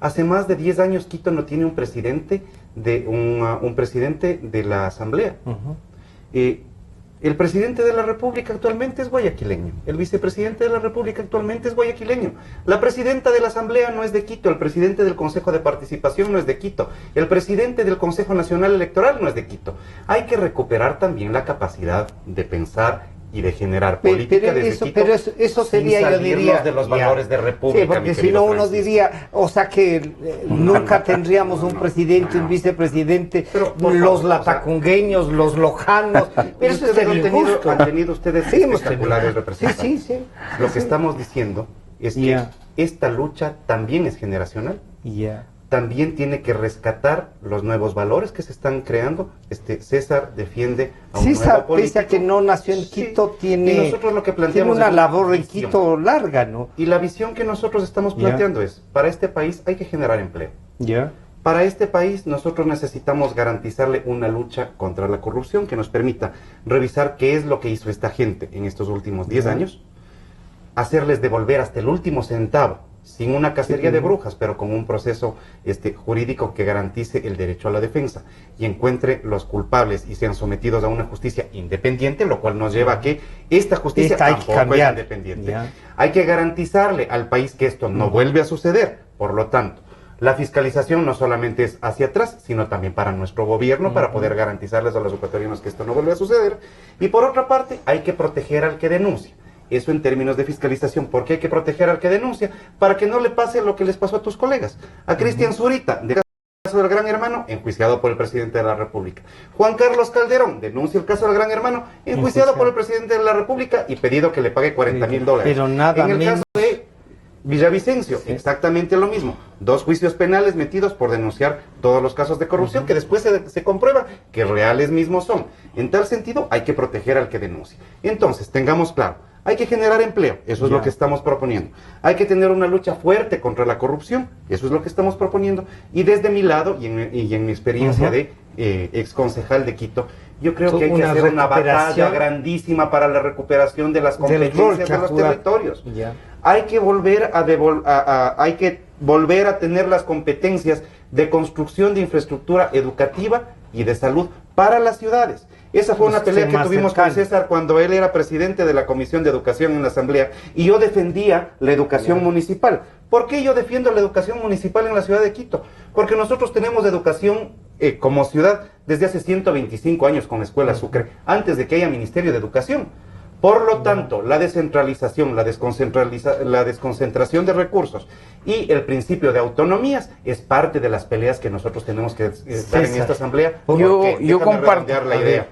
Hace más de 10 años Quito no tiene un presidente de la Asamblea. El presidente de la República actualmente es guayaquileño. El vicepresidente de la República actualmente es guayaquileño. La presidenta de la Asamblea no es de Quito. El presidente del Consejo de Participación no es de Quito. El presidente del Consejo Nacional Electoral no es de Quito. Hay que recuperar también la capacidad de pensar y de generar política desde Quito, pero eso sería, yo diría, de los valores de república. Sí, porque si no uno diría, o sea que nunca tendríamos un presidente, un vicepresidente, los latacungueños, los lojanos, pero eso es han tenido ustedes espectaculares representantes. Sí. Lo que estamos diciendo es que esta lucha también es generacional. También tiene que rescatar los nuevos valores que se están creando. César defiende a un nuevo político. Pese a que no nació en Quito, tiene, nosotros lo que planteamos tiene una labor en Quito larga, ¿no? Y la visión que nosotros estamos planteando es, para este país hay que generar empleo. Para este país nosotros necesitamos garantizarle una lucha contra la corrupción que nos permita revisar qué es lo que hizo esta gente en estos últimos 10 años, hacerles devolver hasta el último centavo, sin una cacería de brujas, pero con un proceso jurídico que garantice el derecho a la defensa y encuentre los culpables y sean sometidos a una justicia independiente, lo cual nos lleva a que esta justicia tampoco es independiente. Hay que garantizarle al país que esto no vuelve a suceder. Por lo tanto, la fiscalización no solamente es hacia atrás, sino también para nuestro gobierno, para poder garantizarles a los ecuatorianos que esto no vuelve a suceder. Y por otra parte, hay que proteger al que denuncia. Eso en términos de fiscalización, porque hay que proteger al que denuncia para que no le pase lo que les pasó a tus colegas. A Cristian Zurita, del caso del Gran Hermano, enjuiciado por el presidente de la República. Juan Carlos Calderón denuncia el caso del Gran Hermano, enjuiciado por el presidente de la República y pedido que le pague $40,000. Pero nada en el menos. caso de Villavicencio, exactamente lo mismo. 2 juicios penales metidos por denunciar todos los casos de corrupción que después se comprueba que reales mismos son. En tal sentido, hay que proteger al que denuncia. Entonces, tengamos claro, hay que generar empleo, eso es lo que estamos proponiendo. Hay que tener una lucha fuerte contra la corrupción, eso es lo que estamos proponiendo. Y desde mi lado, y en mi experiencia de exconcejal de Quito, yo creo que hay que hacer una batalla grandísima para la recuperación de las competencias de los territorios. Hay que volver a tener las competencias de construcción de infraestructura educativa y de salud para las ciudades. Esa fue una pelea que tuvimos con César cuando él era presidente de la Comisión de Educación en la Asamblea y yo defendía la educación municipal. ¿Por qué yo defiendo la educación municipal en la ciudad de Quito? Porque nosotros tenemos educación como ciudad desde hace 125 años con la Escuela Sucre, antes de que haya Ministerio de Educación. Por lo tanto, la descentralización, la desconcentración de recursos y el principio de autonomías es parte de las peleas que nosotros tenemos que dar en esta asamblea. Yo comparto la idea.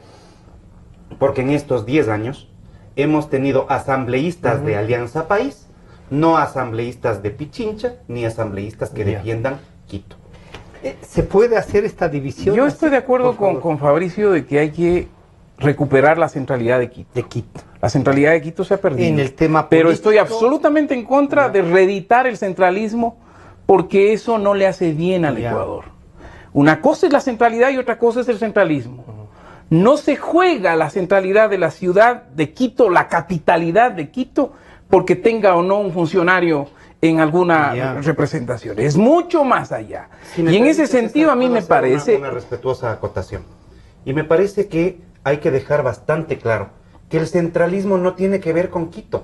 Porque en estos 10 años hemos tenido asambleístas de Alianza País, no asambleístas de Pichincha, ni asambleístas que defiendan Quito. ¿Se puede hacer esta división? Yo estoy de acuerdo con Fabricio de que hay que recuperar la centralidad de Quito. La centralidad de Quito se ha perdido. En el tema político, pero estoy absolutamente en contra de reeditar el centralismo porque eso no le hace bien al Ecuador. Una cosa es la centralidad y otra cosa es el centralismo. No se juega la centralidad de la ciudad de Quito, la capitalidad de Quito, porque tenga o no un funcionario en alguna representación. Es mucho más allá. Si y en ese sentido a mí me parece... Una respetuosa acotación. Y me parece que hay que dejar bastante claro que el centralismo no tiene que ver con Quito.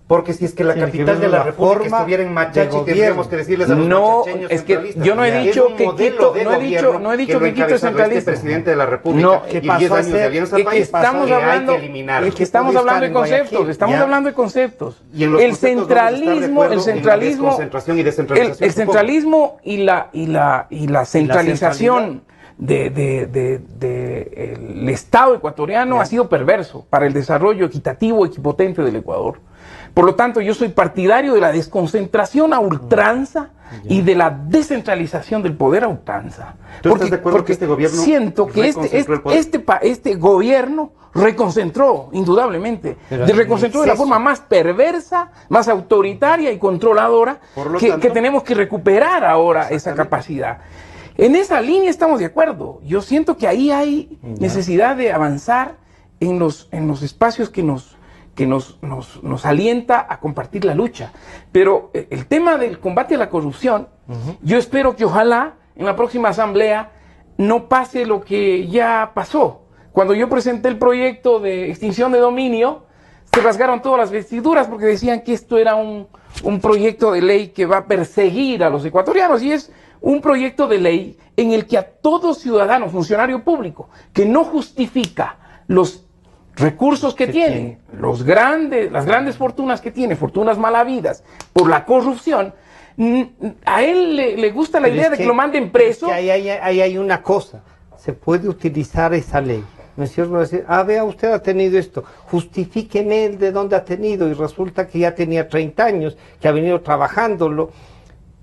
Porque si es que la capital de la República estuviera en Machachi, tendríamos que decirles a los machacheños es que yo no he dicho que Quito, no he dicho que Quito es centralista. Presidente de la República, no, y 10 años de Alianza País, estamos hablando, es que estamos hablando de conceptos, estamos hablando de conceptos. El centralismo y la centralización del Estado ecuatoriano ha sido perverso para el desarrollo equitativo y equipotente del Ecuador. Por lo tanto, yo soy partidario de la desconcentración a ultranza y de la descentralización del poder a ultranza. Porque este gobierno siento que este gobierno reconcentró, indudablemente. Reconcentró de la forma más perversa, más autoritaria y controladora, que tenemos que recuperar ahora esa capacidad. En esa línea estamos de acuerdo. Yo siento que ahí hay necesidad de avanzar en los espacios que nos alienta a compartir la lucha. Pero el tema del combate a la corrupción, yo espero que ojalá en la próxima asamblea no pase lo que ya pasó. Cuando yo presenté el proyecto de extinción de dominio, se rasgaron todas las vestiduras porque decían que esto era un proyecto de ley que va a perseguir a los ecuatorianos, y es un proyecto de ley en el que a todo ciudadano, funcionario público, que no justifica los recursos que tiene, las grandes fortunas que tiene, fortunas mal habidas, por la corrupción, a él le gusta la idea de que lo manden preso. Ahí hay una cosa, se puede utilizar esa ley, ¿no es cierto? Decir, vea, usted ha tenido esto, justifíqueme el de dónde ha tenido, y resulta que ya tenía 30 años, que ha venido trabajándolo,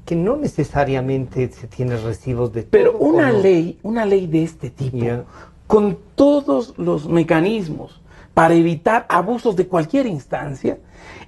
que no necesariamente se tiene recibos de todo. Pero una ley de este tipo, con todos los mecanismos para evitar abusos de cualquier instancia,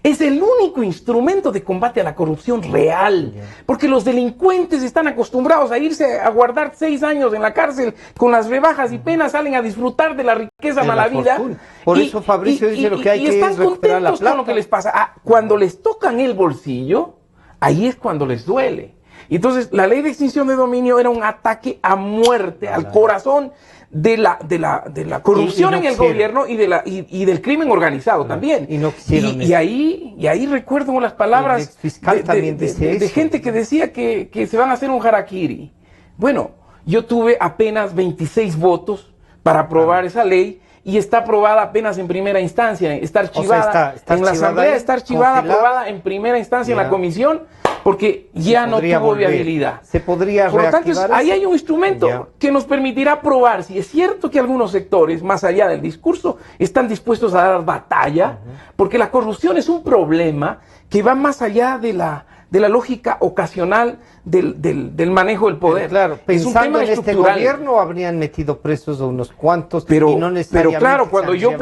es el único instrumento de combate a la corrupción real, porque los delincuentes están acostumbrados a irse a guardar 6 años en la cárcel con las rebajas y penas, salen a disfrutar de la riqueza mala vida. Por eso Fabricio dice lo que hay que es recuperar la plata. Con lo que les pasa. Cuando les tocan el bolsillo, ahí es cuando les duele. Entonces, la ley de extinción de dominio era un ataque a muerte, al corazón de la corrupción en el gobierno y del crimen organizado también. Y ahí recuerdo las palabras de gente que decía que se van a hacer un harakiri. Bueno, yo tuve apenas 26 votos para aprobar esa ley, y está aprobada apenas en primera instancia, está archivada en la asamblea, está archivada, aprobada en primera instancia en la comisión, porque ya no tuvo viabilidad. Se podría Por lo tanto, ahí hay un instrumento que nos permitirá probar si es cierto que algunos sectores, más allá del discurso, están dispuestos a dar batalla, porque la corrupción es un problema que va más allá de la lógica ocasional del manejo del poder. Claro, pensando en este gobierno habrían metido presos a unos cuantos, y no necesariamente. Pero claro, cuando yo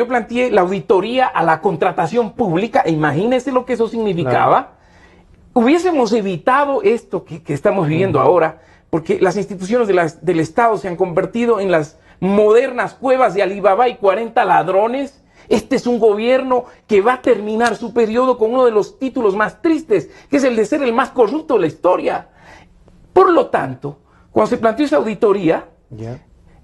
planteé la auditoría a la contratación pública, imagínense lo que eso significaba. Hubiésemos evitado esto que estamos viviendo ahora, porque las instituciones del Estado se han convertido en las modernas cuevas de Alibaba y 40 ladrones. Este es un gobierno que va a terminar su periodo con uno de los títulos más tristes, que es el de ser el más corrupto de la historia. Por lo tanto, cuando se planteó esa auditoría,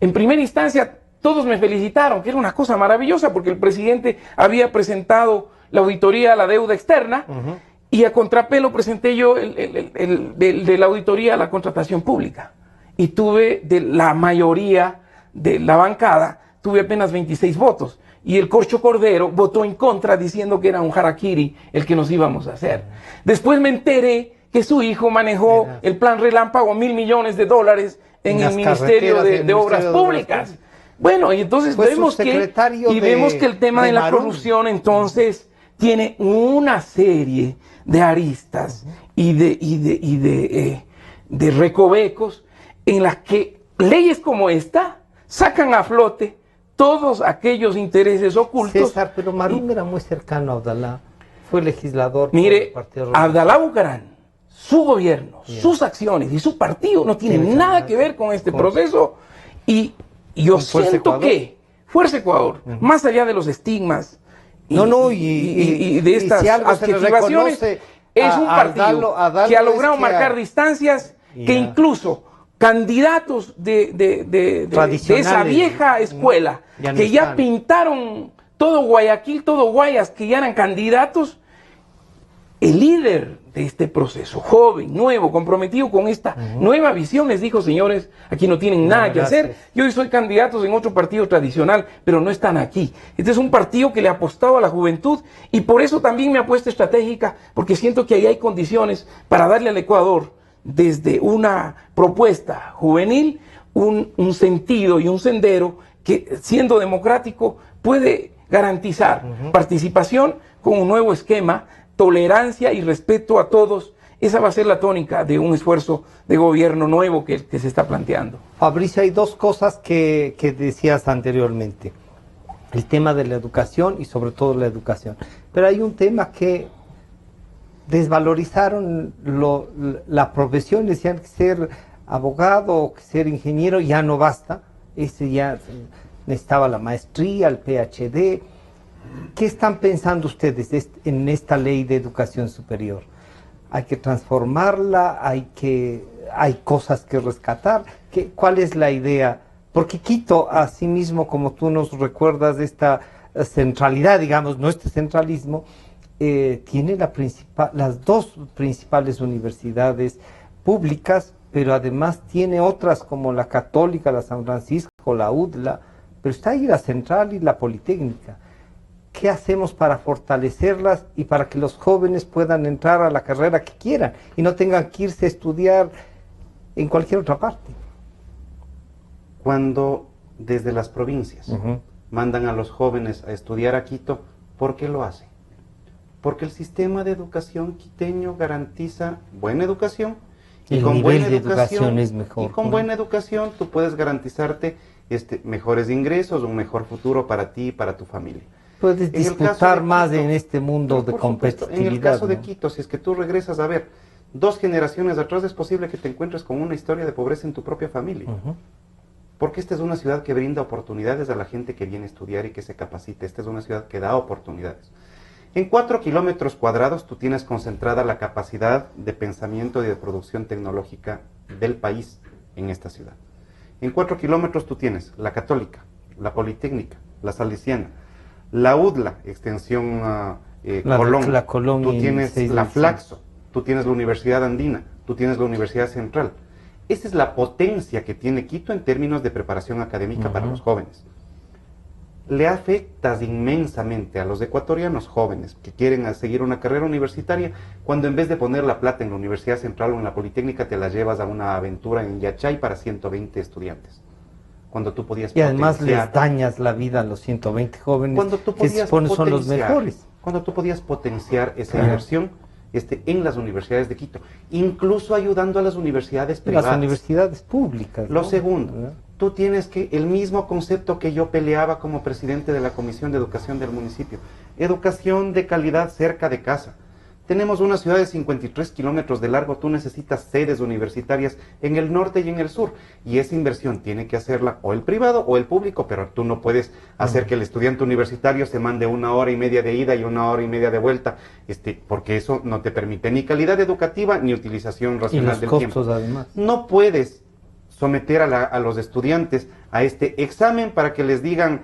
en primera instancia todos me felicitaron, que era una cosa maravillosa, porque el presidente había presentado la auditoría a la deuda externa, y a contrapelo presenté yo de la auditoría a la contratación pública. Y tuve, de la mayoría de la bancada, tuve apenas 26 votos. Y el Corcho Cordero votó en contra, diciendo que era un harakiri el que nos íbamos a hacer. Después me enteré que su hijo manejó el plan relámpago, $1.000 millones en el Ministerio de Obras Públicas. Bueno, y entonces vemos que el tema de la corrupción entonces tiene una serie de aristas y de recovecos en las que leyes como esta sacan a flote todos aquellos intereses ocultos. César, pero Marún era muy cercano a Abdalá, fue legislador. Mire, Abdalá Bucaram, su gobierno, sus acciones y su partido no tienen nada que ver con este proceso, y yo siento que Fuerza Ecuador, más allá de los estigmas y de estas adjetivaciones, es un partido que ha logrado marcar distancias, que incluso candidatos de esa vieja escuela, que ya pintaron todo Guayaquil, todo Guayas, que ya eran candidatos, el líder de este proceso, joven, nuevo, comprometido con esta nueva visión, les dijo: señores, aquí no tienen nada que hacer, yo soy candidato en otro partido tradicional, pero no están aquí. Este es un partido que le ha apostado a la juventud, y por eso también me apuesta estratégica, porque siento que ahí hay condiciones para darle al Ecuador, desde una propuesta juvenil, un sentido y un sendero que, siendo democrático, puede garantizar participación con un nuevo esquema, tolerancia y respeto a todos. Esa va a ser la tónica de un esfuerzo de gobierno nuevo que se está planteando. Fabricio, hay dos cosas que decías anteriormente: el tema de la educación y sobre todo la educación. Pero hay un tema que desvalorizaron la profesión, decían que ser abogado o que ser ingeniero ya no basta, ese ya necesitaba la maestría, el PhD. ¿Qué están pensando ustedes en esta ley de educación superior? ¿Hay que transformarla? ¿Hay cosas que rescatar? ¿Cuál es la idea? Porque Quito, así mismo como tú nos recuerdas de esta centralidad, digamos, no este centralismo, tiene las dos principales universidades públicas, pero además tiene otras como la Católica, la San Francisco, la UDLA, pero está ahí la Central y la Politécnica. ¿Qué hacemos para fortalecerlas y para que los jóvenes puedan entrar a la carrera que quieran y no tengan que irse a estudiar en cualquier otra parte? Cuando desde las provincias mandan a los jóvenes a estudiar a Quito, ¿por qué lo hacen? Porque el sistema de educación quiteño garantiza buena educación, y con buena educación es mejor. Y con buena educación tú puedes garantizarte mejores ingresos, un mejor futuro para ti y para tu familia. Puedes disfrutar más en este mundo de competitividad. En el caso de Quito, si es que tú regresas a ver 2 generaciones atrás, es posible que te encuentres con una historia de pobreza en tu propia familia. Porque esta es una ciudad que brinda oportunidades a la gente que viene a estudiar y que se capacita. Esta es una ciudad que da oportunidades. En 4 kilómetros cuadrados tú tienes concentrada la capacidad de pensamiento y de producción tecnológica del país en esta ciudad. En 4 kilómetros tú tienes la Católica, la Politécnica, la Salesiana, la UDLA, extensión Colón, tú tienes la Flaxo, tú tienes la Universidad Andina, tú tienes la Universidad Central. Esa es la potencia que tiene Quito en términos de preparación académica para los jóvenes. Le afectas inmensamente a los ecuatorianos jóvenes que quieren seguir una carrera universitaria cuando en vez de poner la plata en la Universidad Central o en la Politécnica te la llevas a una aventura en Yachay para 120 estudiantes. Cuando tú podías y además les dañas la vida a los 120 jóvenes que se supone son los mejores. Cuando tú podías potenciar esa inversión en las universidades de Quito, incluso ayudando a las universidades privadas. Las universidades públicas. Lo segundo, tú tienes que el mismo concepto que yo peleaba como presidente de la Comisión de Educación del municipio, educación de calidad cerca de casa. Tenemos una ciudad de 53 kilómetros de largo, tú necesitas sedes universitarias en el norte y en el sur, y esa inversión tiene que hacerla o el privado o el público, pero tú no puedes hacer que el estudiante universitario se mande 1 hora y media de ida y 1 hora y media de vuelta, porque eso no te permite ni calidad educativa ni utilización racional del tiempo. Además. No puedes someter a los estudiantes a este examen para que les digan,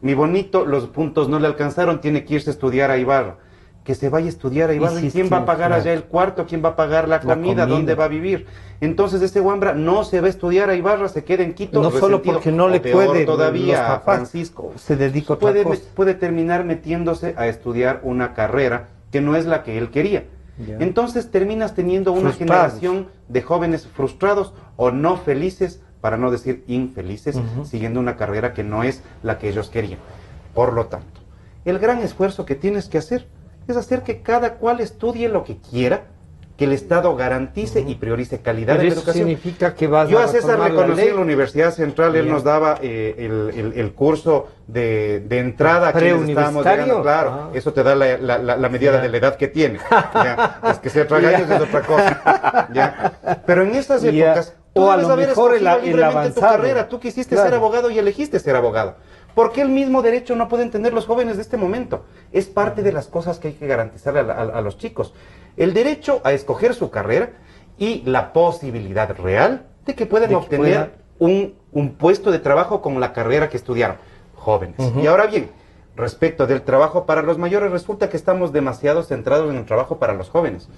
mi bonito, los puntos no le alcanzaron, tiene que irse a estudiar a Ibarra. Que se vaya a estudiar a Ibarra, ¿y quién va a pagar allá el cuarto? ¿Quién va a pagar la comida? ¿Dónde va a vivir? Entonces ese Wambra no se va a estudiar a Ibarra, se queda en Quito. No solo porque no le puede, todavía a Francisco. Se dedica a otra cosa. Puede terminar metiéndose a estudiar una carrera que no es la que él quería. Entonces terminas teniendo una generación de jóvenes frustrados o no felices, para no decir infelices, siguiendo una carrera que no es la que ellos querían. Por lo tanto, el gran esfuerzo que tienes que hacer es hacer que cada cual estudie lo que quiera, que el Estado garantice y priorice calidad de la educación. Significa que vas Yo a a César reformar le la conocí ley. en la Universidad Central, él nos daba el curso de entrada a quienes estábamos llegando, claro, eso te da la medida de la edad que tiene. ¿Ya? Es que sea tragaños es otra cosa. ¿Ya? Pero en esas épocas, tú o a debes lo haber mejor escogido el libremente tu avanzado. carrera, tú quisiste Claro. ser abogado y elegiste ser abogado. ¿Por qué el mismo derecho no pueden tener los jóvenes de este momento? Es parte de las cosas que hay que garantizarle a los chicos. El derecho a escoger su carrera y la posibilidad real de que puedan obtener un puesto de trabajo con la carrera que estudiaron jóvenes. Y ahora bien, respecto del trabajo para los mayores, resulta que estamos demasiado centrados en el trabajo para los jóvenes.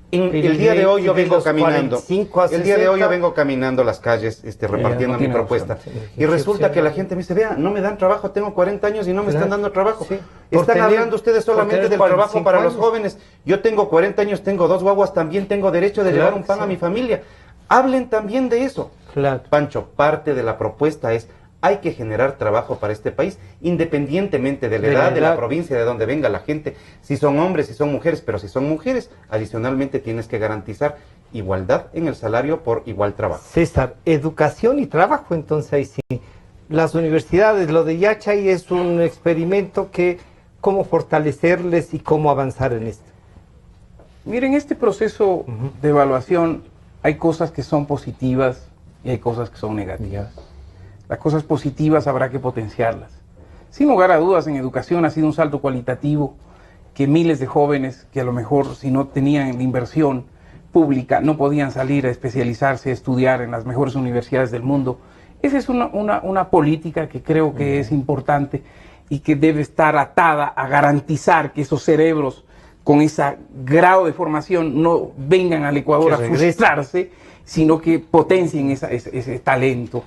El día de hoy yo vengo caminando. El día de hoy yo vengo caminando las calles repartiendo mi propuesta. Y resulta que la gente me dice, vea, no me dan trabajo, tengo 40 años y no me están dando trabajo. Están hablando ustedes solamente del trabajo para los jóvenes. Yo tengo 40 años, tengo 2 guaguas, también tengo derecho de llevar un pan a mi familia. Hablen también de eso. Pancho, parte de la propuesta es, hay que generar trabajo para este país, independientemente de la edad, de la provincia, de donde venga la gente, si son hombres, si son mujeres, pero si son mujeres, adicionalmente tienes que garantizar igualdad en el salario por igual trabajo. César, educación y trabajo, entonces ahí sí. Las universidades, lo de Yachay es un experimento que, cómo fortalecerles y cómo avanzar en esto. Miren, este proceso de evaluación, hay cosas que son positivas y hay cosas que son negativas. Las cosas positivas habrá que potenciarlas. Sin lugar a dudas, en educación ha sido un salto cualitativo que miles de jóvenes que a lo mejor si no tenían inversión pública no podían salir a especializarse, a estudiar en las mejores universidades del mundo. Esa es una política que creo que es importante y que debe estar atada a garantizar que esos cerebros con ese grado de formación no vengan al Ecuador a frustrarse, sino que potencien ese talento.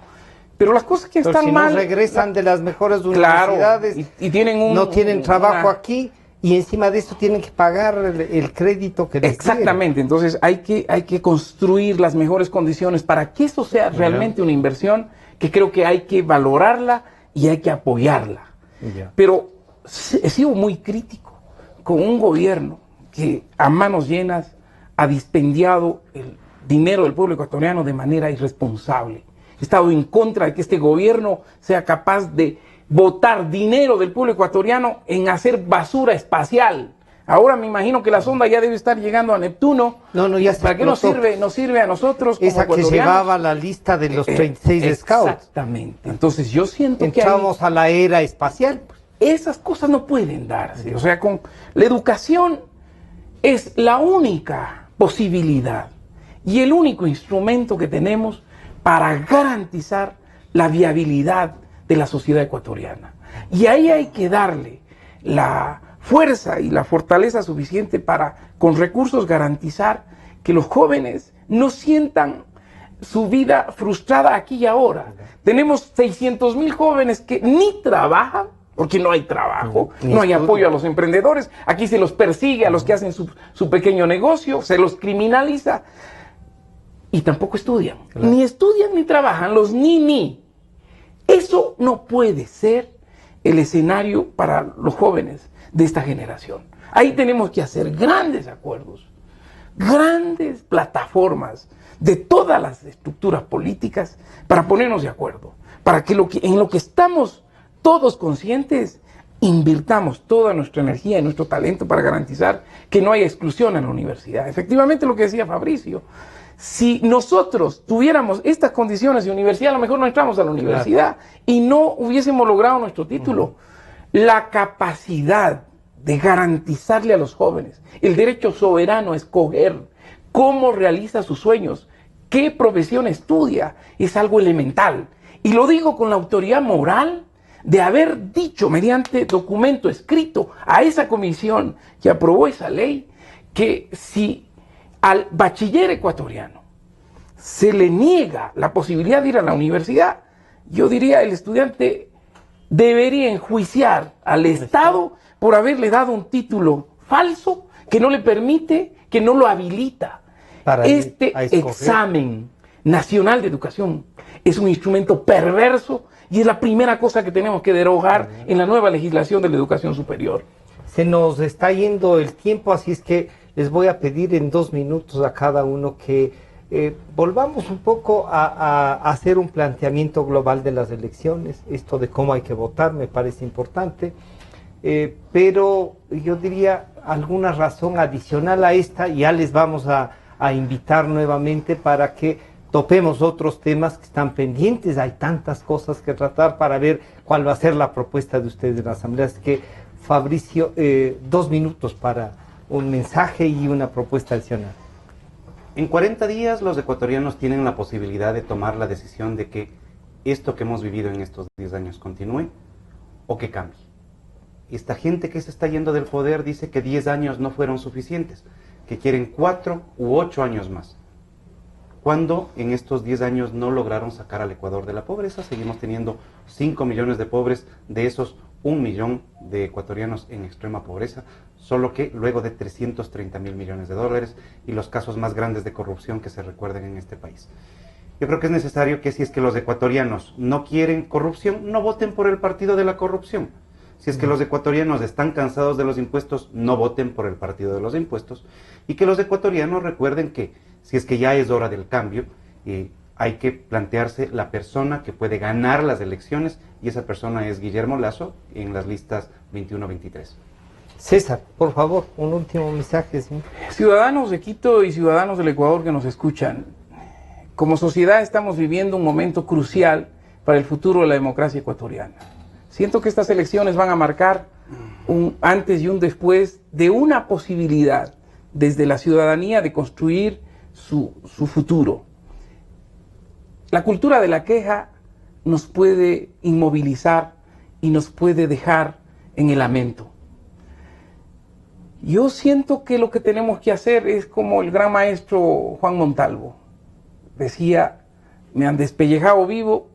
Pero las cosas que están si mal... no regresan de las mejores Claro, universidades, y tienen no tienen trabajo aquí, y encima de eso tienen que pagar el crédito que les Exactamente, quieren. Entonces hay que construir las mejores condiciones para que eso sea realmente una inversión que creo que hay que valorarla y hay que apoyarla. Pero he sido muy crítico con un gobierno que a manos llenas ha dispendiado el dinero del pueblo ecuatoriano de manera irresponsable. He estado en contra de que este gobierno sea capaz de botar dinero del pueblo ecuatoriano en hacer basura espacial. Ahora me imagino que la sonda ya debe estar llegando a Neptuno. Ya ¿Para qué nos sirve a nosotros como esa que llevaba la lista de los 36 scouts. Exactamente. Entonces yo siento entramos a la era espacial. Esas cosas no pueden darse. O sea, con la educación es la única posibilidad y el único instrumento que tenemos para garantizar la viabilidad de la sociedad ecuatoriana. Y ahí hay que darle la fuerza y la fortaleza suficiente para, con recursos, garantizar que los jóvenes no sientan su vida frustrada aquí y ahora. Tenemos 600,000 jóvenes que ni trabajan, porque no hay trabajo, no hay apoyo a los emprendedores. Aquí se los persigue a los que hacen su pequeño negocio, se los criminaliza. Y tampoco estudian. Ni estudian ni trabajan, los ni. Eso no puede ser el escenario para los jóvenes de esta generación. Ahí tenemos que hacer grandes acuerdos, grandes plataformas de todas las estructuras políticas para ponernos de acuerdo, para que en lo que estamos todos conscientes invirtamos toda nuestra energía y nuestro talento para garantizar que no haya exclusión en la universidad. Efectivamente, lo que decía Fabricio, si nosotros tuviéramos estas condiciones de universidad, a lo mejor no entramos a la universidad y no hubiésemos logrado nuestro título. La capacidad de garantizarle a los jóvenes el derecho soberano a escoger cómo realiza sus sueños, qué profesión estudia, es algo elemental. Y lo digo con la autoridad moral de haber dicho mediante documento escrito a esa comisión que aprobó esa ley, que si al bachiller ecuatoriano se le niega la posibilidad de ir a la universidad, yo diría el estudiante debería enjuiciar al Estado por haberle dado un título falso que no le permite, que no lo habilita. Para este examen nacional de educación es un instrumento perverso y es la primera cosa que tenemos que derogar en la nueva legislación de la educación superior. Se nos está yendo el tiempo, así es que les voy a pedir en 2 minutos a cada uno que volvamos un poco a hacer un planteamiento global de las elecciones. Esto de cómo hay que votar me parece importante, pero yo diría alguna razón adicional a esta, ya les vamos a invitar nuevamente para que topemos otros temas que están pendientes. Hay tantas cosas que tratar para ver cuál va a ser la propuesta de ustedes en la Asamblea. Así que, Fabricio, 2 minutos para un mensaje y una propuesta adicional. En 40 días los ecuatorianos tienen la posibilidad de tomar la decisión de que esto que hemos vivido en estos 10 años continúe o que cambie. Esta gente que se está yendo del poder dice que 10 años no fueron suficientes, que quieren 4 u 8 años más. Cuando en estos 10 años no lograron sacar al Ecuador de la pobreza, seguimos teniendo 5 millones de pobres, de esos 1 millón de ecuatorianos en extrema pobreza, solo que luego de 330.000 millones de dólares y los casos más grandes de corrupción que se recuerden en este país. Yo creo que es necesario que si es que los ecuatorianos no quieren corrupción, no voten por el partido de la corrupción. Si es que los ecuatorianos están cansados de los impuestos, no voten por el partido de los impuestos. Y que los ecuatorianos recuerden que si es que ya es hora del cambio, hay que plantearse la persona que puede ganar las elecciones, y esa persona es Guillermo Lasso en las listas 21-23. César, por favor, un último mensaje. ¿Sí? Ciudadanos de Quito y ciudadanos del Ecuador que nos escuchan, como sociedad estamos viviendo un momento crucial para el futuro de la democracia ecuatoriana. Siento que estas elecciones van a marcar un antes y un después de una posibilidad desde la ciudadanía de construir su futuro. La cultura de la queja nos puede inmovilizar y nos puede dejar en el lamento. Yo siento que lo que tenemos que hacer es como el gran maestro Juan Montalvo decía: me han despellejado vivo,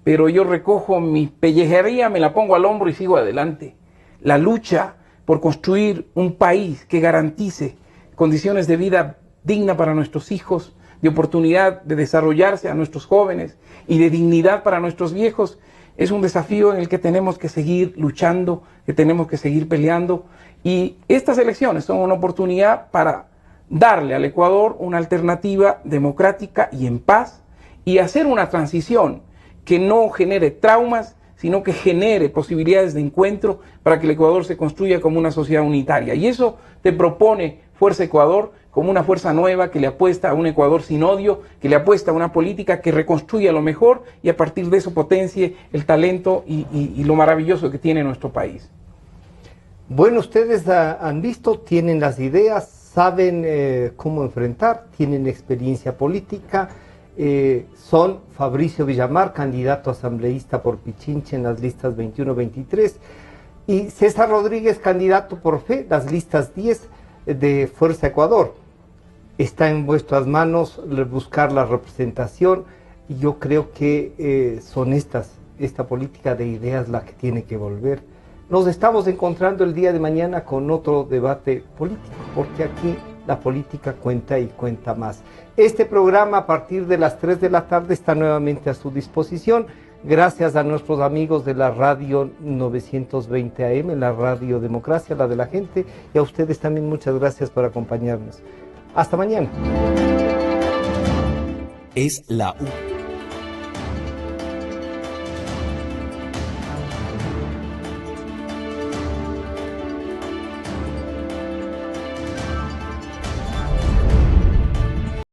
pero yo recojo mi pellejería, me la pongo al hombro y sigo adelante. La lucha por construir un país que garantice condiciones de vida digna para nuestros hijos, de oportunidad de desarrollarse a nuestros jóvenes y de dignidad para nuestros viejos, es un desafío en el que tenemos que seguir luchando, que tenemos que seguir peleando. Y estas elecciones son una oportunidad para darle al Ecuador una alternativa democrática y en paz, y hacer una transición que no genere traumas, sino que genere posibilidades de encuentro para que el Ecuador se construya como una sociedad unitaria. Y eso te propone Fuerza Ecuador, como una fuerza nueva que le apuesta a un Ecuador sin odio, que le apuesta a una política que reconstruya lo mejor y a partir de eso potencie el talento y lo maravilloso que tiene nuestro país. Bueno, ustedes han visto, tienen las ideas, saben cómo enfrentar, tienen experiencia política. Son Fabricio Villamar, candidato asambleísta por Pichincha en las listas 21-23, y César Rodríguez, candidato por FE, las listas 10 de Fuerza Ecuador. Está en vuestras manos buscar la representación, y yo creo que esta política de ideas la que tiene que volver. Nos estamos encontrando el día de mañana con otro debate político, porque aquí la política cuenta y cuenta más. Este programa a partir de las 3 de la tarde está nuevamente a su disposición. Gracias a nuestros amigos de la radio 920 AM, la Radio Democracia, la de la gente, y a ustedes también muchas gracias por acompañarnos. Hasta mañana. Es la U.